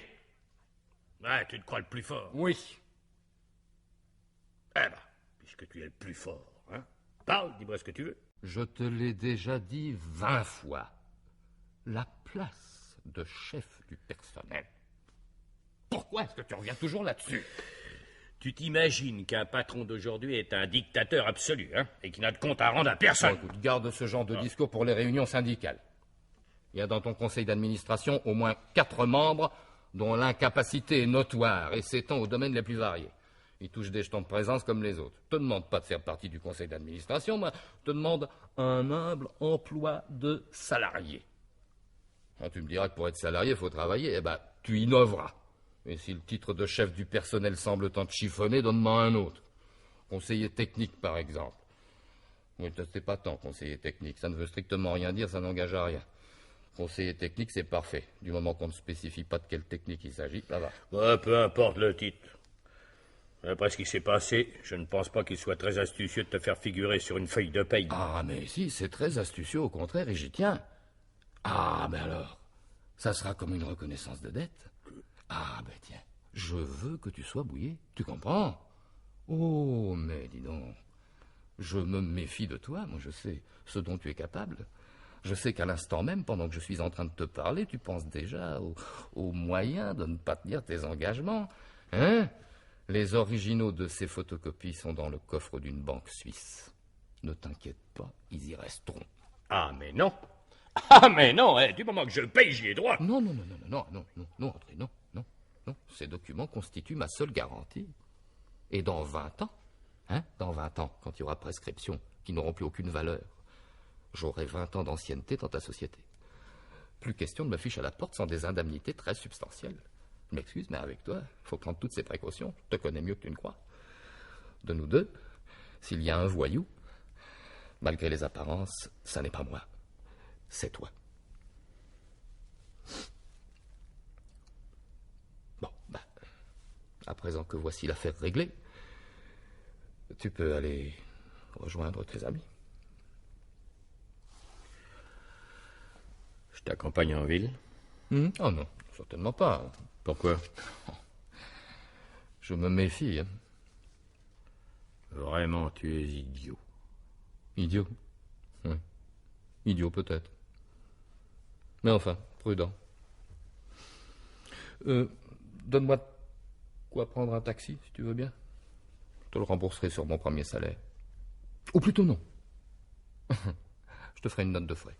Ah, tu te crois le plus fort. Oui. Eh ben, puisque tu es le plus fort, hein. Parle, dis-moi ce que tu veux. Je te l'ai déjà dit 20 fois. La place de chef du personnel. Pourquoi est-ce que tu reviens toujours là-dessus? Tu t'imagines qu'un patron d'aujourd'hui est un dictateur absolu, hein, et qui n'a de compte à rendre à personne. Bon, écoute, garde ce genre de discours pour les réunions syndicales. Il y a dans ton conseil d'administration au moins 4 membres dont l'incapacité est notoire et s'étend aux domaines les plus variés. Ils touchent des jetons de présence comme les autres. Je te demande pas de faire partie du conseil d'administration, moi, je te demande un humble emploi de salarié. Ah, tu me diras que pour être salarié, il faut travailler. Eh ben, tu innoveras. Et si le titre de chef du personnel semble tant te chiffonner, donne-moi un autre. Conseiller technique, par exemple. Oui, c'est pas tant, conseiller technique. Ça ne veut strictement rien dire, ça n'engage à rien. Conseiller technique, c'est parfait. Du moment qu'on ne spécifie pas de quelle technique il s'agit, là va. Ouais, peu importe le titre. Après ce qui s'est passé, je ne pense pas qu'il soit très astucieux de te faire figurer sur une feuille de paye. Ah, mais si, c'est très astucieux, au contraire, et j'y tiens. Ah, mais alors, ça sera comme une reconnaissance de dette. Ah, ben tiens, je veux que tu sois bouillé, tu comprends? Oh, mais dis donc, je me méfie de toi, moi je sais ce dont tu es capable. Je sais qu'à l'instant même, pendant que je suis en train de te parler, tu penses déjà aux moyens de ne pas tenir tes engagements. Hein? Les originaux de ces photocopies sont dans le coffre d'une banque suisse. Ne t'inquiète pas, ils y resteront. Ah, mais non. Ah, mais non, du moment que je paye, j'y ai droit. Non, André, non. Ces documents constituent ma seule garantie. Et dans 20 ans, dans 20 ans, quand il y aura prescription, qui n'auront plus aucune valeur, j'aurai 20 ans d'ancienneté dans ta société. Plus question de me fiche à la porte sans des indemnités très substantielles. Je m'excuse, mais avec toi, il faut prendre toutes ces précautions. Je te connais mieux que tu ne crois. De nous deux, s'il y a un voyou, malgré les apparences, ça n'est pas moi. C'est toi. Bon, à présent que voici l'affaire réglée, tu peux aller rejoindre tes amis. Je t'accompagne en ville. Oh non, certainement pas. Pourquoi? Je me méfie. Vraiment, tu es idiot. Idiot? Oui. Idiot peut-être. Mais enfin, prudent. Donne-moi quoi prendre un taxi, si tu veux bien. Je te le rembourserai sur mon premier salaire. Ou plutôt non. Je te ferai une note de frais.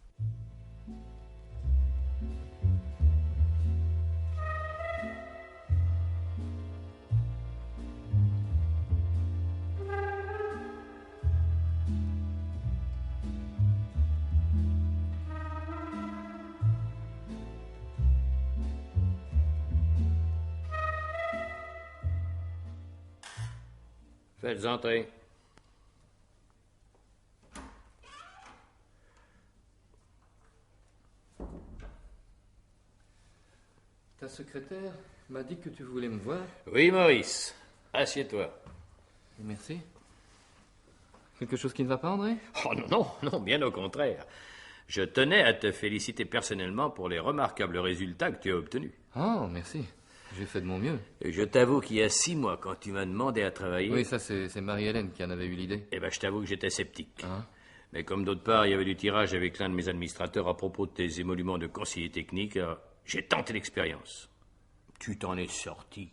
Faites entrer. Ta secrétaire m'a dit que tu voulais me voir. Oui, Maurice. Assieds-toi. Merci. Quelque chose qui ne va pas, André? Oh non, bien au contraire. Je tenais à te féliciter personnellement pour les remarquables résultats que tu as obtenus. Oh, merci. J'ai fait de mon mieux. Et je t'avoue qu'il y a 6 mois, quand tu m'as demandé à travailler... Oui, ça, c'est Marie-Hélène qui en avait eu l'idée. Eh ben, je t'avoue que j'étais sceptique. Hein? Mais comme d'autre part, il y avait du tirage avec l'un de mes administrateurs à propos de tes émoluments de conseiller technique, j'ai tenté l'expérience. Tu t'en es sorti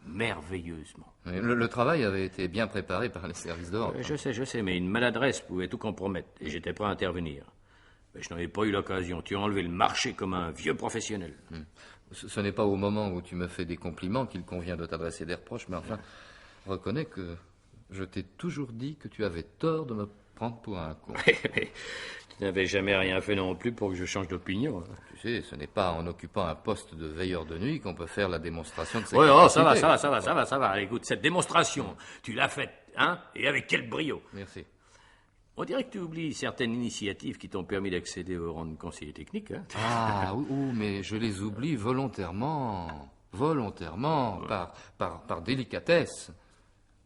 merveilleusement. Le travail avait été bien préparé par les services d'ordre. Je sais, mais une maladresse pouvait tout compromettre, et j'étais prêt à intervenir. Mais je n'en ai pas eu l'occasion. Tu as enlevé le marché comme un vieux professionnel. Ce n'est pas au moment où tu me fais des compliments qu'il convient de t'adresser des reproches, mais enfin, reconnais que je t'ai toujours dit que tu avais tort de me prendre pour un con. Tu n'avais jamais rien fait non plus pour que je change d'opinion. Tu sais, ce n'est pas en occupant un poste de veilleur de nuit qu'on peut faire la démonstration de ses Oui, capacités. ça va. Allez, écoute, cette démonstration, tu l'as faite, hein? Et avec quel brio. Merci. On dirait que tu oublies certaines initiatives qui t'ont permis d'accéder au rang de conseiller technique, hein? Ah, oui, mais je les oublie volontairement, par délicatesse.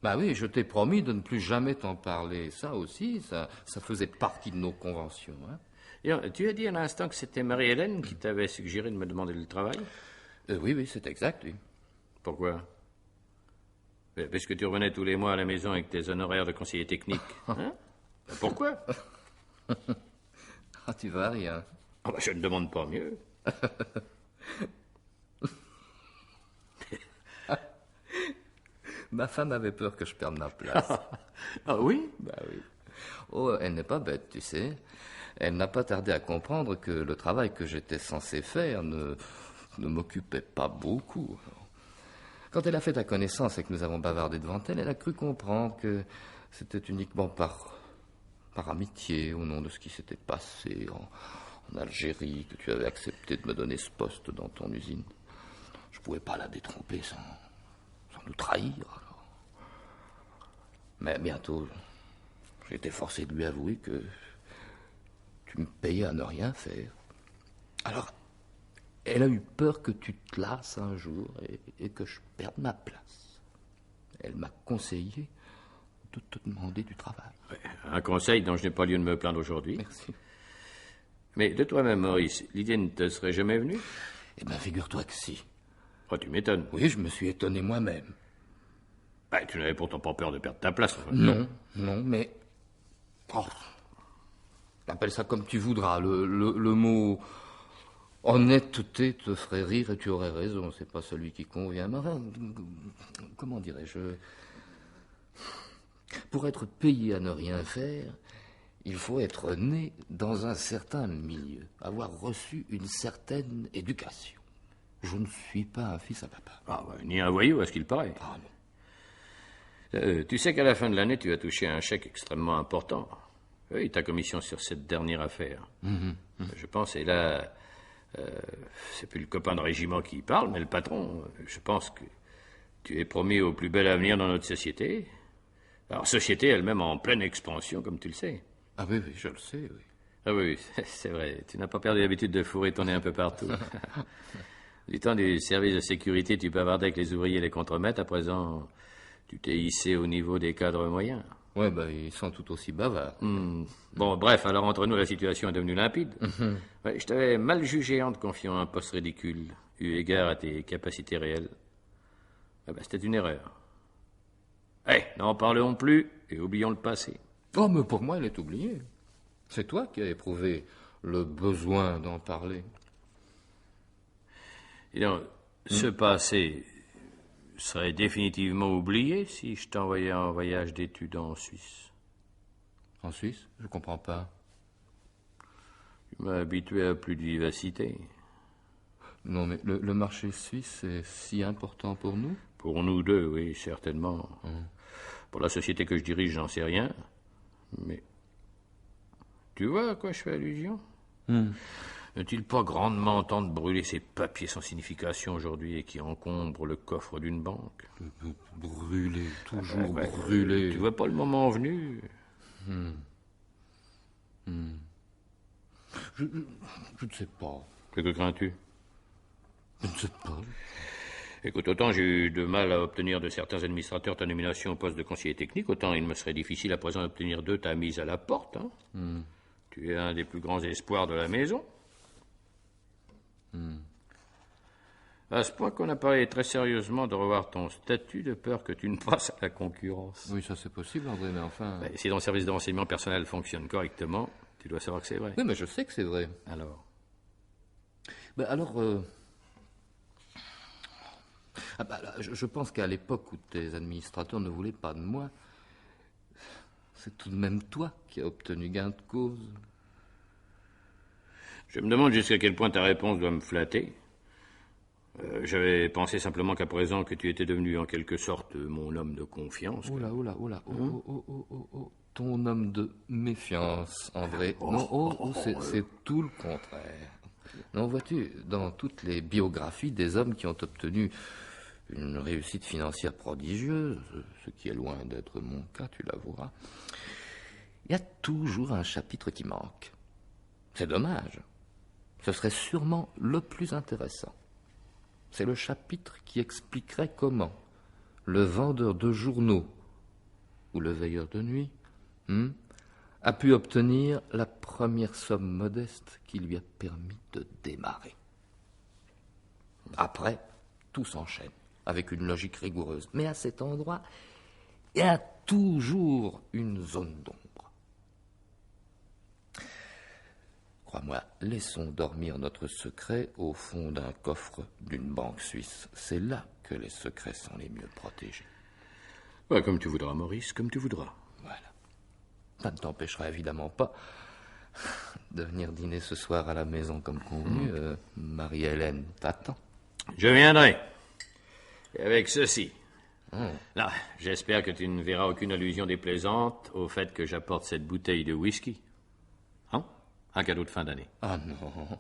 Bah oui, je t'ai promis de ne plus jamais t'en parler. Ça aussi, ça faisait partie de nos conventions. Hein. Et, tu as dit à l'instant que c'était Marie-Hélène qui t'avait suggéré de me demander le travail? Oui, c'est exact, oui. Pourquoi? Parce que tu revenais tous les mois à la maison avec tes honoraires de conseiller technique. Hein? Pourquoi? Ah, tu vas rien. Oh, je ne demande pas mieux. Ma femme avait peur que je perde ma place. Ah oui? Bah oui. Oh, elle n'est pas bête, tu sais. Elle n'a pas tardé à comprendre que le travail que j'étais censé faire ne m'occupait pas beaucoup. Quand elle a fait ta connaissance et que nous avons bavardé devant elle, elle a cru comprendre que c'était uniquement par amitié, au nom de ce qui s'était passé en Algérie, que tu avais accepté de me donner ce poste dans ton usine. Je pouvais pas la détromper sans nous trahir. Alors. Mais bientôt, j'ai été forcé de lui avouer que tu me payais à ne rien faire. Alors, elle a eu peur que tu te lasses un jour et que je perde ma place. Elle m'a conseillé de te demander du travail. Un conseil dont je n'ai pas lieu de me plaindre aujourd'hui. Merci. Mais de toi-même, Maurice, l'idée ne te serait jamais venue? Eh bien, figure-toi que si. Oh, tu m'étonnes. Oui, je me suis étonné moi-même. Tu n'avais pourtant pas peur de perdre ta place. Enfin. Non, mais... Oh, appelle ça comme tu voudras. Le mot honnêteté te ferait rire et tu aurais raison. C'est pas celui qui convient. Mais enfin, comment dirais-je? Pour être payé à ne rien faire, il faut être né dans un certain milieu, avoir reçu une certaine éducation. Je ne suis pas un fils à papa. Ni un voyou, à ce qu'il paraît. Ah non. Tu sais qu'à la fin de l'année, tu as touché un chèque extrêmement important. Oui, ta commission sur cette dernière affaire. Je pense, et là, c'est plus le copain de régiment qui parle, mais le patron. Je pense que tu es promis au plus bel avenir dans notre société. Alors, société elle-même en pleine expansion, comme tu le sais. Ah oui, je le sais, oui. Ah oui, c'est vrai. Tu n'as pas perdu l'habitude de fourrer ton nez un peu partout. Du temps du service de sécurité, tu bavardais avec les ouvriers et les contremaîtres. À présent, tu t'es hissé au niveau des cadres moyens. Ouais, ils sont tout aussi bavards. Bon, bref, alors entre nous, la situation est devenue limpide. Ouais, je t'avais mal jugé en te confiant un poste ridicule, eu égard à tes capacités réelles. C'était une erreur. N'en parlons plus et oublions le passé. Oh, mais pour moi, elle est oubliée. C'est toi qui as éprouvé le besoin d'en parler. Et donc, ce passé serait définitivement oublié si je t'envoyais en voyage d'études en Suisse. En Suisse? Je comprends pas. Tu m'as habitué à plus de vivacité. Non, mais le marché suisse est si important pour nous? Pour nous deux, oui, certainement. Pour la société que je dirige, j'en sais rien. Mais tu vois à quoi je fais allusion? N'est-il pas grandement temps de brûler ces papiers sans signification aujourd'hui et qui encombrent le coffre d'une banque? Brûler, toujours brûler. Tu vois pas le moment venu? Je ne sais pas. Que crains-tu? Je ne sais pas. Écoute, autant j'ai eu de mal à obtenir de certains administrateurs ta nomination au poste de conseiller technique, autant il me serait difficile à présent d'obtenir d'eux ta mise à la porte. Hein. Tu es un des plus grands espoirs de la maison. À ce point qu'on a parlé très sérieusement de revoir ton statut de peur que tu ne passes à la concurrence. Oui, ça c'est possible, André, mais enfin... Si ton service de renseignement personnel fonctionne correctement, tu dois savoir que c'est vrai. Oui, mais je sais que c'est vrai. Alors Ah bah, là, je pense qu'à l'époque où tes administrateurs ne voulaient pas de moi, c'est tout de même toi qui as obtenu gain de cause. Je me demande jusqu'à quel point ta réponse doit me flatter. J'avais pensé simplement qu'à présent que tu étais devenu en quelque sorte mon homme de confiance. Oh là, oh là, oh là, oh. Ton homme de méfiance, André. Non, c'est tout le contraire. Non, vois-tu, dans toutes les biographies des hommes qui ont obtenu une réussite financière prodigieuse, ce qui est loin d'être mon cas, tu l'avoueras, il y a toujours un chapitre qui manque. C'est dommage. Ce serait sûrement le plus intéressant. C'est le chapitre qui expliquerait comment le vendeur de journaux ou le veilleur de nuit a pu obtenir la première somme modeste qui lui a permis de démarrer. Après, tout s'enchaîne avec une logique rigoureuse. Mais à cet endroit, il y a toujours une zone d'ombre. Crois-moi, laissons dormir notre secret au fond d'un coffre d'une banque suisse. C'est là que les secrets sont les mieux protégés. Ouais, comme tu voudras, Maurice, comme tu voudras. Voilà. Ça ne t'empêchera évidemment pas de venir dîner ce soir à la maison comme convenu. Marie-Hélène t'attend. Je viendrai. Et avec ceci. Là, j'espère que tu ne verras aucune allusion déplaisante au fait que j'apporte cette bouteille de whisky. Un cadeau de fin d'année. Ah non.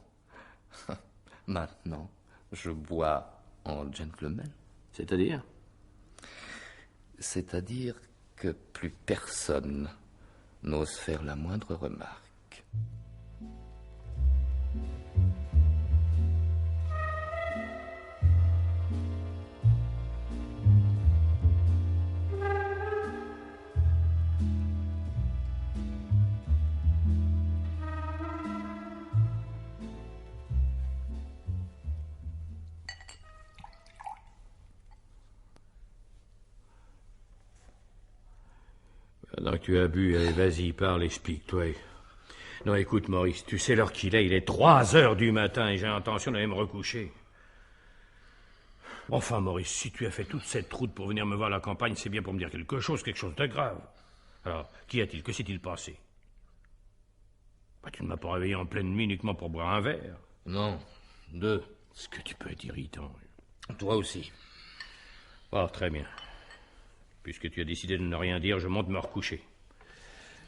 Maintenant, je bois en gentleman. C'est-à-dire? C'est-à-dire que plus personne n'ose faire la moindre remarque. Pendant que tu as bu, allez, vas-y, parle, explique-toi. Non, écoute, Maurice, tu sais l'heure qu'il est. Il est 3 heures du matin et j'ai l'intention d'aller me recoucher. Enfin, Maurice, si tu as fait toute cette route pour venir me voir à la campagne, c'est bien pour me dire quelque chose de grave. Alors, qu'y a-t-il? Que s'est-il passé? Tu ne m'as pas réveillé en pleine nuit uniquement pour boire un verre. Non, 2. Ce que tu peux être irritant. Toi aussi. Oh, très bien. Puisque tu as décidé de ne rien dire, je monte me recoucher.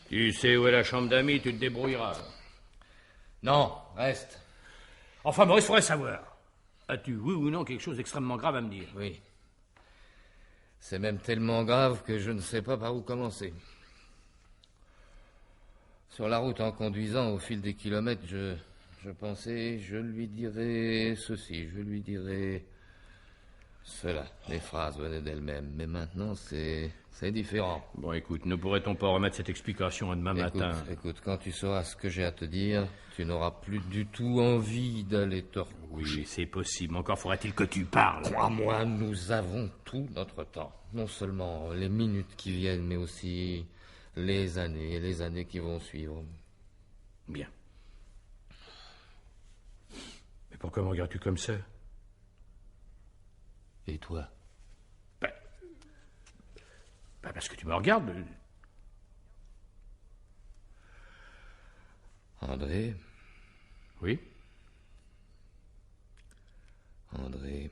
Tu sais où est la chambre d'amis, tu te débrouilleras. Non, reste. Enfin, Maurice, faudrait savoir. As-tu, oui ou non, quelque chose d'extrêmement grave à me dire? Oui. C'est même tellement grave que je ne sais pas par où commencer. Sur la route, en conduisant, au fil des kilomètres, je pensais, je lui dirais ceci, je lui dirais cela. Les phrases venaient d'elles-mêmes, mais maintenant, c'est différent. Bon, écoute, ne pourrait-on pas remettre cette explication à demain matin? Écoute, quand tu sauras ce que j'ai à te dire, tu n'auras plus du tout envie d'aller te recoucher. Oui, c'est possible. Encore faudrait-il que tu parles. Crois-moi, nous avons tout notre temps. Non seulement les minutes qui viennent, mais aussi les années et les années qui vont suivre. Bien. Mais pourquoi me regardes-tu comme ça? Et toi? Parce que tu me regardes. André? Oui? André,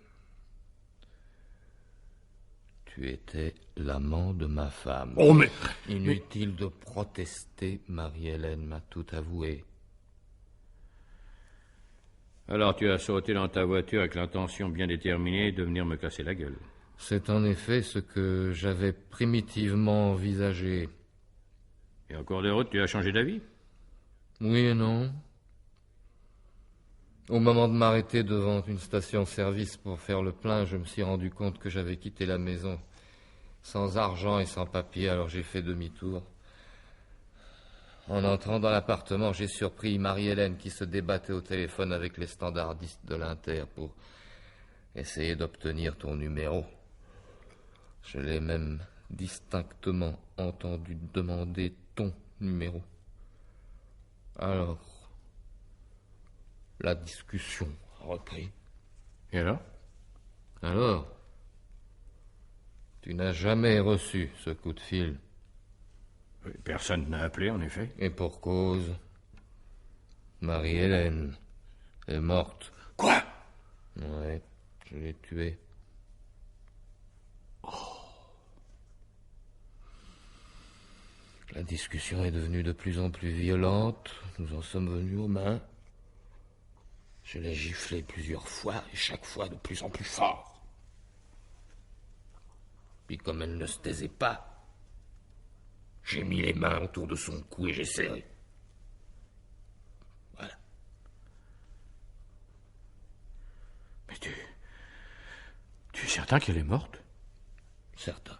tu étais l'amant de ma femme. Oh, mais... Inutile de protester, Marie-Hélène m'a tout avoué. Alors tu as sauté dans ta voiture avec l'intention bien déterminée de venir me casser la gueule. C'est en effet ce que j'avais primitivement envisagé. Et en cours de route, tu as changé d'avis? Oui et non. Au moment de m'arrêter devant une station-service pour faire le plein, je me suis rendu compte que j'avais quitté la maison sans argent et sans papier, alors j'ai fait demi-tour. En entrant dans l'appartement, j'ai surpris Marie-Hélène qui se débattait au téléphone avec les standardistes de l'Inter pour essayer d'obtenir ton numéro. Je l'ai même distinctement entendu demander ton numéro. Alors, la discussion a repris. Et alors? Alors, Tu n'as jamais reçu ce coup de fil. Personne n'a appelé, en effet. Et pour cause. Marie-Hélène est morte. Quoi? Ouais, je l'ai tuée. La discussion est devenue de plus en plus violente. Nous en sommes venus aux mains. Je l'ai giflée plusieurs fois, et chaque fois de plus en plus fort. Puis comme elle ne se taisait pas, j'ai mis les mains autour de son cou et j'ai serré. Voilà. Mais tu es certain qu'elle est morte? Certain.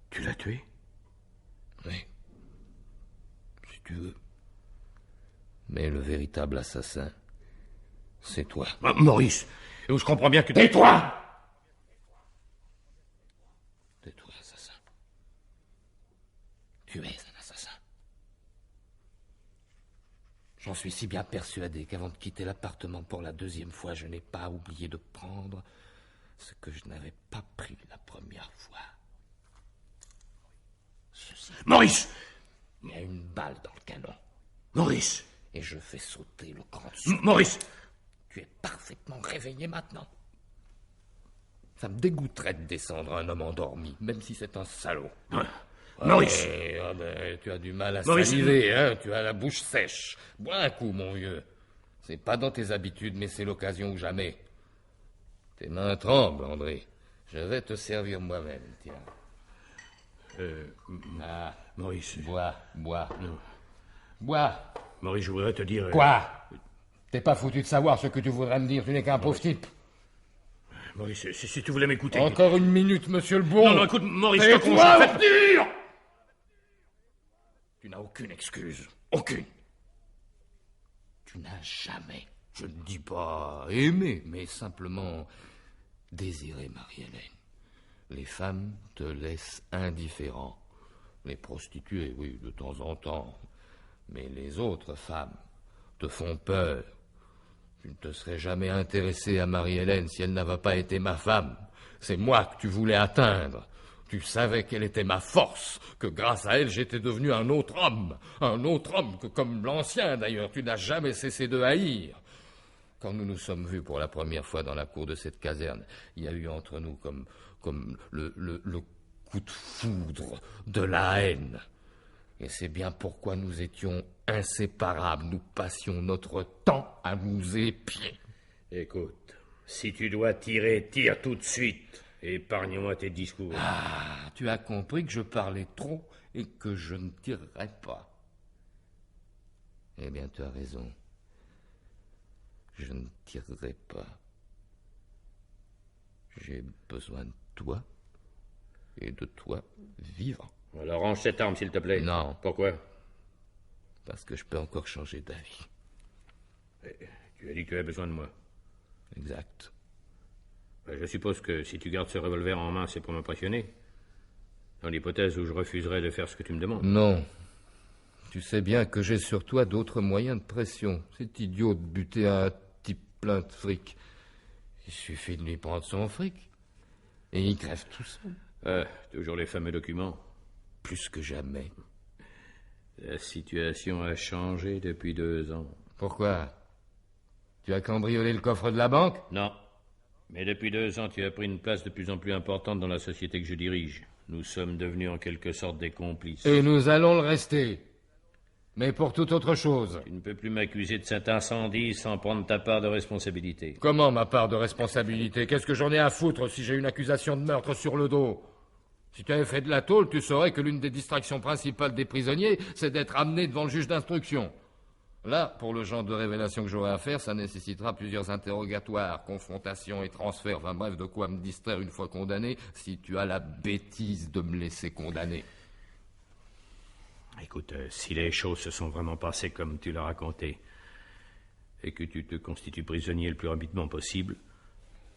Tu l'as tuée? Oui. Si tu veux. Mais le véritable assassin, c'est toi. Maurice, je comprends bien que... Tais-toi! Tais-toi, assassin. Tu es un assassin. J'en suis si bien persuadé qu'avant de quitter l'appartement pour la deuxième fois, je n'ai pas oublié de prendre ce que je n'avais pas pris la première fois. Ceci. Maurice! Il y a une balle dans le canon. Maurice! Et je fais sauter le cran dessus. Maurice! Tu es parfaitement réveillé maintenant. Ça me dégoûterait de descendre un homme endormi, même si c'est un salaud. Maurice! Tu as du mal à Maurice, saliver, hein? Tu as la bouche sèche. Bois un coup, mon vieux. C'est pas dans tes habitudes, mais c'est l'occasion ou jamais. Tes mains tremblent, André. Je vais te servir moi-même, tiens. Maurice... Bois. Non. Bois. Maurice, je voudrais te dire... Quoi? T'es pas foutu de savoir ce que tu voudrais me dire, tu n'es qu'un pauvre type. Maurice, si tu voulais m'écouter... Encore une minute, monsieur le bon. Non, écoute, Maurice, je te Tais-toi, conseille... Tu n'as aucune excuse. Aucune. Tu n'as jamais, je ne dis pas aimé, mais simplement désiré Marie-Hélène. Les femmes te laissent indifférent. Les prostituées, oui, de temps en temps. Mais les autres femmes te font peur. Tu ne te serais jamais intéressé à Marie-Hélène si elle n'avait pas été ma femme. C'est moi que tu voulais atteindre. Tu savais qu'elle était ma force, que grâce à elle, j'étais devenu un autre homme que, comme l'ancien d'ailleurs, tu n'as jamais cessé de haïr. Quand nous nous sommes vus pour la première fois dans la cour de cette caserne, il y a eu entre nous comme le coup de foudre de la haine. Et c'est bien pourquoi nous étions inséparables. Nous passions notre temps à nous épier. Écoute, si tu dois tirer, tire tout de suite. Épargne-moi tes discours. Ah, tu as compris que je parlais trop et que je ne tirerais pas. Eh bien, tu as raison. Je ne tirerai pas. J'ai besoin de toi et de toi vivant. Alors range cette arme, s'il te plaît. Non. Pourquoi? Parce que je peux encore changer d'avis. Tu as dit que tu avais besoin de moi. Exact. Je suppose que si tu gardes ce revolver en main, c'est pour m'impressionner. Dans l'hypothèse où je refuserais de faire ce que tu me demandes. Non. Tu sais bien que j'ai sur toi d'autres moyens de pression. C'est idiot de buter un type plein de fric. Il suffit de lui prendre son fric. Et il crève tout seul. Toujours les fameux documents. Plus que jamais. La situation a changé depuis 2 ans. Pourquoi? Tu as cambriolé le coffre de la banque? Non. Mais depuis 2 ans, tu as pris une place de plus en plus importante dans la société que je dirige. Nous sommes devenus en quelque sorte des complices. Et nous allons le rester. Mais pour toute autre chose. Tu ne peux plus m'accuser de cet incendie sans prendre ta part de responsabilité. Comment ma part de responsabilité? Qu'est-ce que j'en ai à foutre si j'ai une accusation de meurtre sur le dos? Si tu avais fait de la tôle, tu saurais que l'une des distractions principales des prisonniers, c'est d'être amené devant le juge d'instruction. Là, pour le genre de révélation que j'aurai à faire, ça nécessitera plusieurs interrogatoires, confrontations et transferts. Enfin bref, de quoi me distraire une fois condamné, si tu as la bêtise de me laisser condamner. Écoute, si les choses se sont vraiment passées comme tu l'as raconté, et que tu te constitues prisonnier le plus rapidement possible,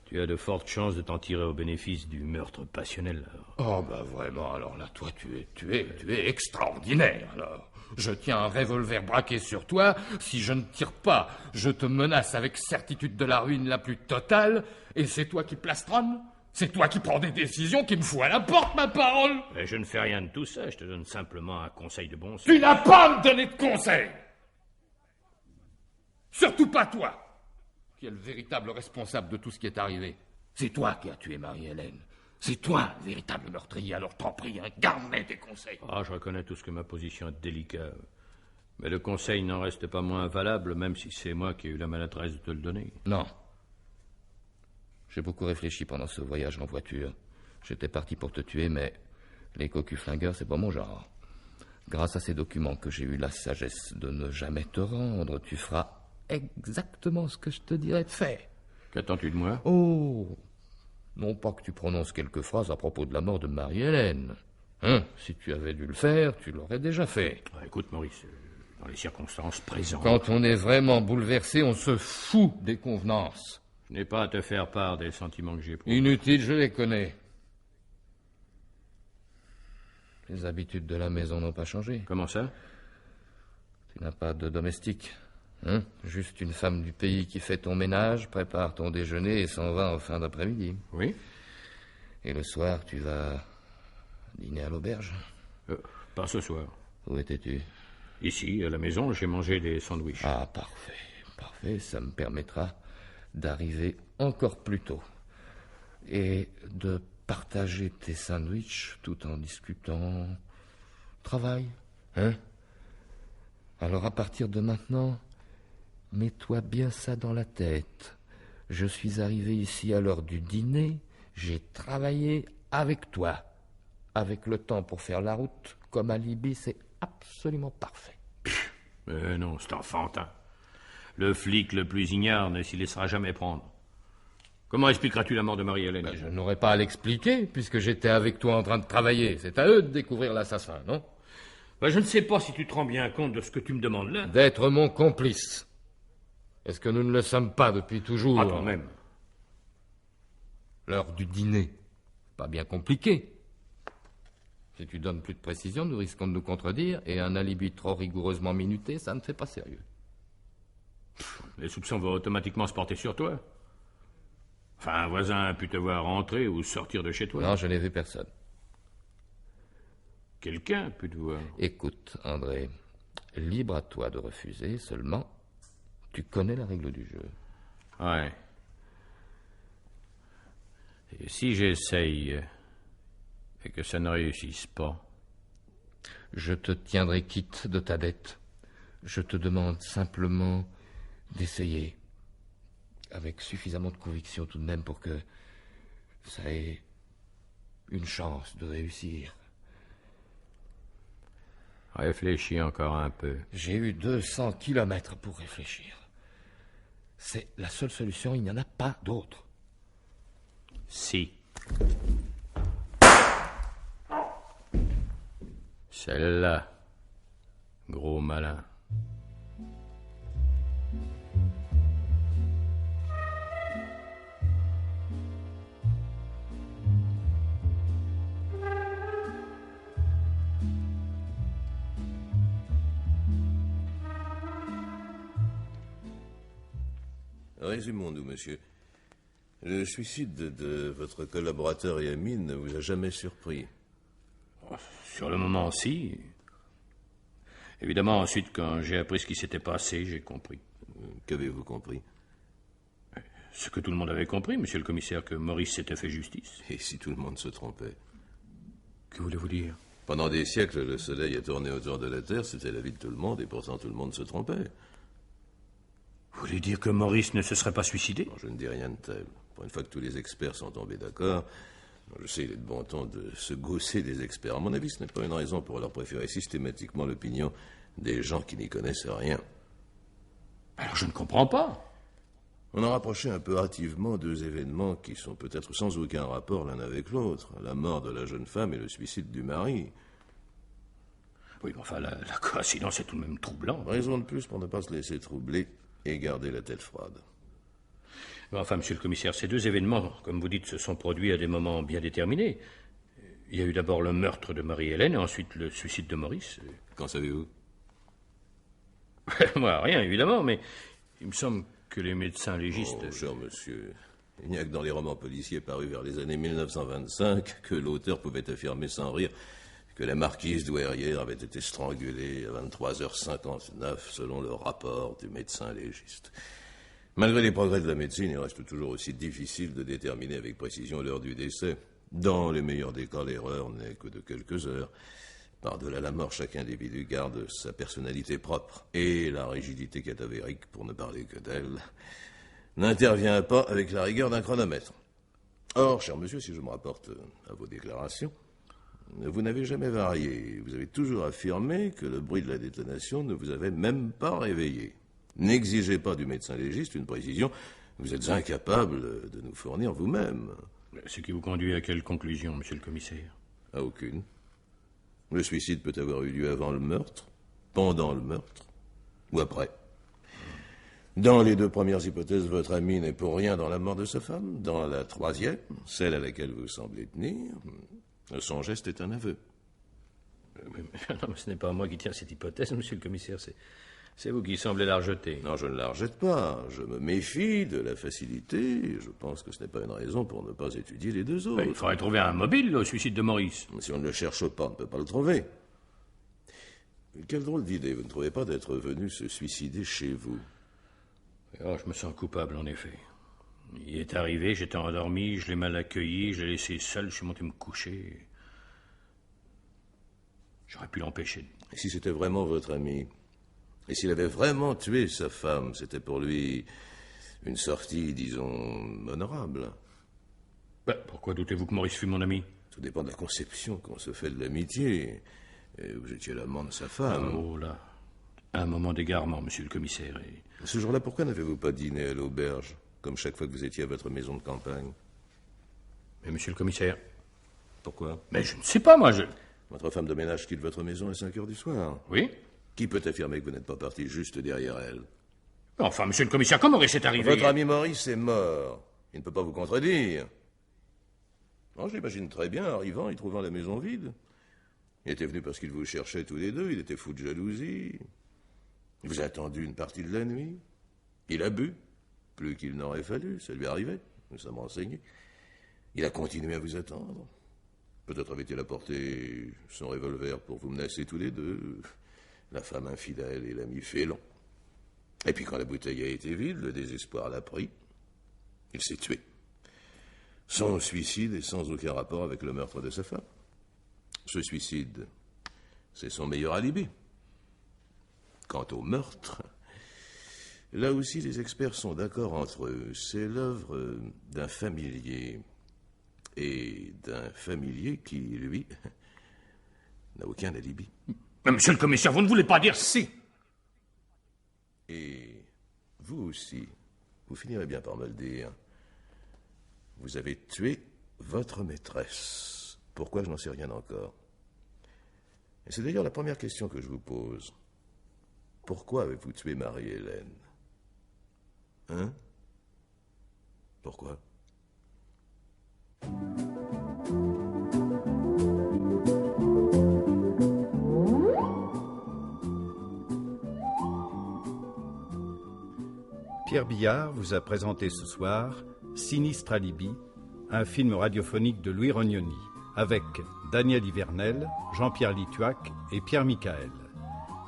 tu as de fortes chances de t'en tirer au bénéfice du meurtre passionnel. Oh, bah vraiment, alors là, toi, tu es extraordinaire, alors. Je tiens un revolver braqué sur toi. Si je ne tire pas, je te menace avec certitude de la ruine la plus totale. Et c'est toi qui plastronnes? C'est toi qui prends des décisions qui me fous à la porte, ma parole. Mais je ne fais rien de tout ça, je te donne simplement un conseil de bon sens. Tu n'as pas à me donner de conseils. Surtout pas toi, qui est le véritable responsable de tout ce qui est arrivé. C'est toi qui as tué Marie-Hélène. C'est toi, le véritable meurtrier, alors je t'en prie, hein, garde-moi tes conseils. Ah, je reconnais tout ce que ma position est délicate. Mais le conseil n'en reste pas moins valable, même si c'est moi qui ai eu la maladresse de te le donner. Non. J'ai beaucoup réfléchi pendant ce voyage en voiture. J'étais parti pour te tuer, mais les cocus flingueurs, c'est pas mon genre. Grâce à ces documents que j'ai eu la sagesse de ne jamais te rendre, tu feras exactement ce que je te dirai de faire. Qu'attends-tu de moi? Oh, non pas que tu prononces quelques phrases à propos de la mort de Marie-Hélène. Hein, si tu avais dû le faire, tu l'aurais déjà fait. Écoute, Maurice, dans les circonstances présentes... Quand on est vraiment bouleversé, on se fout des convenances. Je n'ai pas à te faire part des sentiments que j'éprouve. Inutile, je les connais. Les habitudes de la maison n'ont pas changé. Comment ça? Tu n'as pas de domestique. Hein? Juste une femme du pays qui fait ton ménage, prépare ton déjeuner et s'en va en fin d'après-midi. Oui. Et le soir, tu vas dîner à l'auberge. Pas ce soir. Où étais-tu? Ici, à la maison, j'ai mangé des sandwichs. Ah, parfait. Parfait, ça me permettra d'arriver encore plus tôt. Et de partager tes sandwichs tout en discutant travail. Hein? Alors à partir de maintenant, mets-toi bien ça dans la tête. Je suis arrivé ici à l'heure du dîner, j'ai travaillé avec toi. Avec le temps pour faire la route, comme alibi, c'est absolument parfait. Mais non, c'est enfantin. Le flic le plus ignare ne s'y laissera jamais prendre. Comment expliqueras-tu la mort de Marie-Hélène? Je n'aurais pas à l'expliquer, puisque j'étais avec toi en train de travailler. C'est à eux de découvrir l'assassin, non? Je ne sais pas si tu te rends bien compte de ce que tu me demandes là. D'être mon complice. Est-ce que nous ne le sommes pas depuis toujours? Ah, quand même. L'heure du dîner. Pas bien compliqué. Si tu donnes plus de précision, nous risquons de nous contredire, et un alibi trop rigoureusement minuté, ça ne fait pas sérieux. Les soupçons vont automatiquement se porter sur toi. Enfin, un voisin a pu te voir rentrer ou sortir de chez toi. Non, je n'ai vu personne. Quelqu'un a pu te voir. Écoute, André, libre à toi de refuser, seulement, tu connais la règle du jeu. Ouais. Et si j'essaye et que ça ne réussisse pas? Je te tiendrai quitte de ta dette. Je te demande simplement d'essayer. Avec suffisamment de conviction tout de même pour que ça ait une chance de réussir. Réfléchis encore un peu. J'ai eu 200 kilomètres pour réfléchir. C'est la seule solution, il n'y en a pas d'autre. Si. Celle-là. Gros malin. Résumons-nous, monsieur. Le suicide de votre collaborateur et ami ne vous a jamais surpris? Sur le moment, si. Évidemment, ensuite, quand j'ai appris ce qui s'était passé, j'ai compris. Qu'avez-vous compris? Ce que tout le monde avait compris, monsieur le commissaire, que Maurice s'était fait justice. Et si tout le monde se trompait? Que voulez-vous dire? Pendant des siècles, le soleil a tourné autour de la Terre, c'était l'avis de tout le monde, et pourtant tout le monde se trompait. Vous voulez dire que Maurice ne se serait pas suicidé? Non, je ne dis rien de tel. Pour une fois que tous les experts sont tombés d'accord, je sais, il est de bon ton de se gausser des experts. À mon avis, ce n'est pas une raison pour leur préférer systématiquement l'opinion des gens qui n'y connaissent rien. Alors je ne comprends pas. On a rapproché un peu hâtivement deux événements qui sont peut-être sans aucun rapport l'un avec l'autre. La mort de la jeune femme et le suicide du mari. Oui, mais enfin, la coïncidence est tout de même troublante. Raison de plus pour ne pas se laisser troubler et garder la tête froide. Mais enfin, monsieur le commissaire, ces deux événements, comme vous dites, se sont produits à des moments bien déterminés. Il y a eu d'abord le meurtre de Marie-Hélène et ensuite le suicide de Maurice. Qu'en savez-vous? Moi, rien, évidemment, mais il me semble que les médecins légistes... Oh, cher monsieur, Il n'y a que dans les romans policiers parus vers les années 1925 que l'auteur pouvait affirmer sans rire que la marquise douairière avait été strangulée à 23h59 selon le rapport du médecin légiste. Malgré les progrès de la médecine, il reste toujours aussi difficile de déterminer avec précision l'heure du décès. Dans les meilleurs des cas, l'erreur n'est que de quelques heures. Par-delà la mort, chaque individu garde sa personnalité propre et la rigidité cadavérique, pour ne parler que d'elle, n'intervient pas avec la rigueur d'un chronomètre. Or, cher monsieur, si je me rapporte à vos déclarations, vous n'avez jamais varié. Vous avez toujours affirmé que le bruit de la détonation ne vous avait même pas réveillé. N'exigez pas du médecin légiste une précision. Vous êtes incapable de nous fournir vous-même. Ce qui vous conduit à quelle conclusion, monsieur le commissaire? À aucune. Le suicide peut avoir eu lieu avant le meurtre, pendant le meurtre, ou après. Dans les deux premières hypothèses, votre ami n'est pour rien dans la mort de sa femme. Dans la troisième, celle à laquelle vous semblez tenir, son geste est un aveu. Non, mais ce n'est pas moi qui tiens cette hypothèse, monsieur le commissaire, c'est vous qui semblez la rejeter. Non, je ne la rejette pas. Je me méfie de la facilité. Je pense que ce n'est pas une raison pour ne pas étudier les deux autres. Il faudrait trouver un mobile au suicide de Maurice. Si on ne le cherche pas, on ne peut pas le trouver. Quelle drôle d'idée, vous ne trouvez pas d'être venu se suicider chez vous? Oh, je me sens coupable, en effet. Il est arrivé, j'étais endormi, je l'ai mal accueilli, je l'ai laissé seul, je suis monté me coucher. J'aurais pu l'empêcher. Et si c'était vraiment votre ami? Et s'il avait vraiment tué sa femme, c'était pour lui une sortie, disons, honorable? Pourquoi doutez-vous que Maurice fût mon ami? Tout dépend de la conception qu'on se fait de l'amitié. Et vous étiez l'amant de sa femme. Oh là, un moment d'égarement, monsieur le commissaire. Ce jour-là, pourquoi n'avez-vous pas dîné à l'auberge, comme chaque fois que vous étiez à votre maison de campagne? Mais monsieur le commissaire... Pourquoi? Mais je ne sais pas, moi, Votre femme de ménage quitte votre maison à 5 heures du soir. Oui? Qui peut affirmer que vous n'êtes pas parti juste derrière elle? Enfin, monsieur le commissaire, comment Maurice est arrivé? Votre ami Maurice est mort. Il ne peut pas vous contredire. Non, je l'imagine très bien, arrivant et trouvant la maison vide. Il était venu parce qu'il vous cherchait tous les deux. Il était fou de jalousie. Il vous a attendu une partie de la nuit. Il a bu. Plus qu'il n'aurait fallu. Ça lui arrivait. Nous sommes renseignés. Il a continué à vous attendre. Peut-être avait-il apporté son revolver pour vous menacer tous les deux. La femme infidèle et l'ami félon. Et puis quand la bouteille a été vide, le désespoir l'a pris. Il s'est tué. Son suicide est sans aucun rapport avec le meurtre de sa femme. Ce suicide, c'est son meilleur alibi. Quant au meurtre, là aussi les experts sont d'accord entre eux. C'est l'œuvre d'un familier. Et d'un familier qui, lui, n'a aucun alibi. Mais monsieur le commissaire, vous ne voulez pas dire... Si. Et vous aussi, vous finirez bien par me le dire. Vous avez tué votre maîtresse. Pourquoi, je n'en sais rien encore. Et c'est d'ailleurs la première question que je vous pose. Pourquoi avez-vous tué Marie-Hélène? Hein? Pourquoi? Pierre Billard vous a présenté ce soir Sinistre Alibi, un film radiophonique de Louis Rognoni, avec Daniel Ivernel, Jean-Pierre Lituac et Pierre Michael.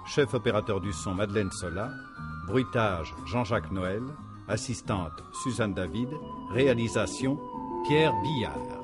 Chef opérateur du son Madeleine Sola, bruitage Jean-Jacques Noël, assistante Suzanne David, réalisation Pierre Billard.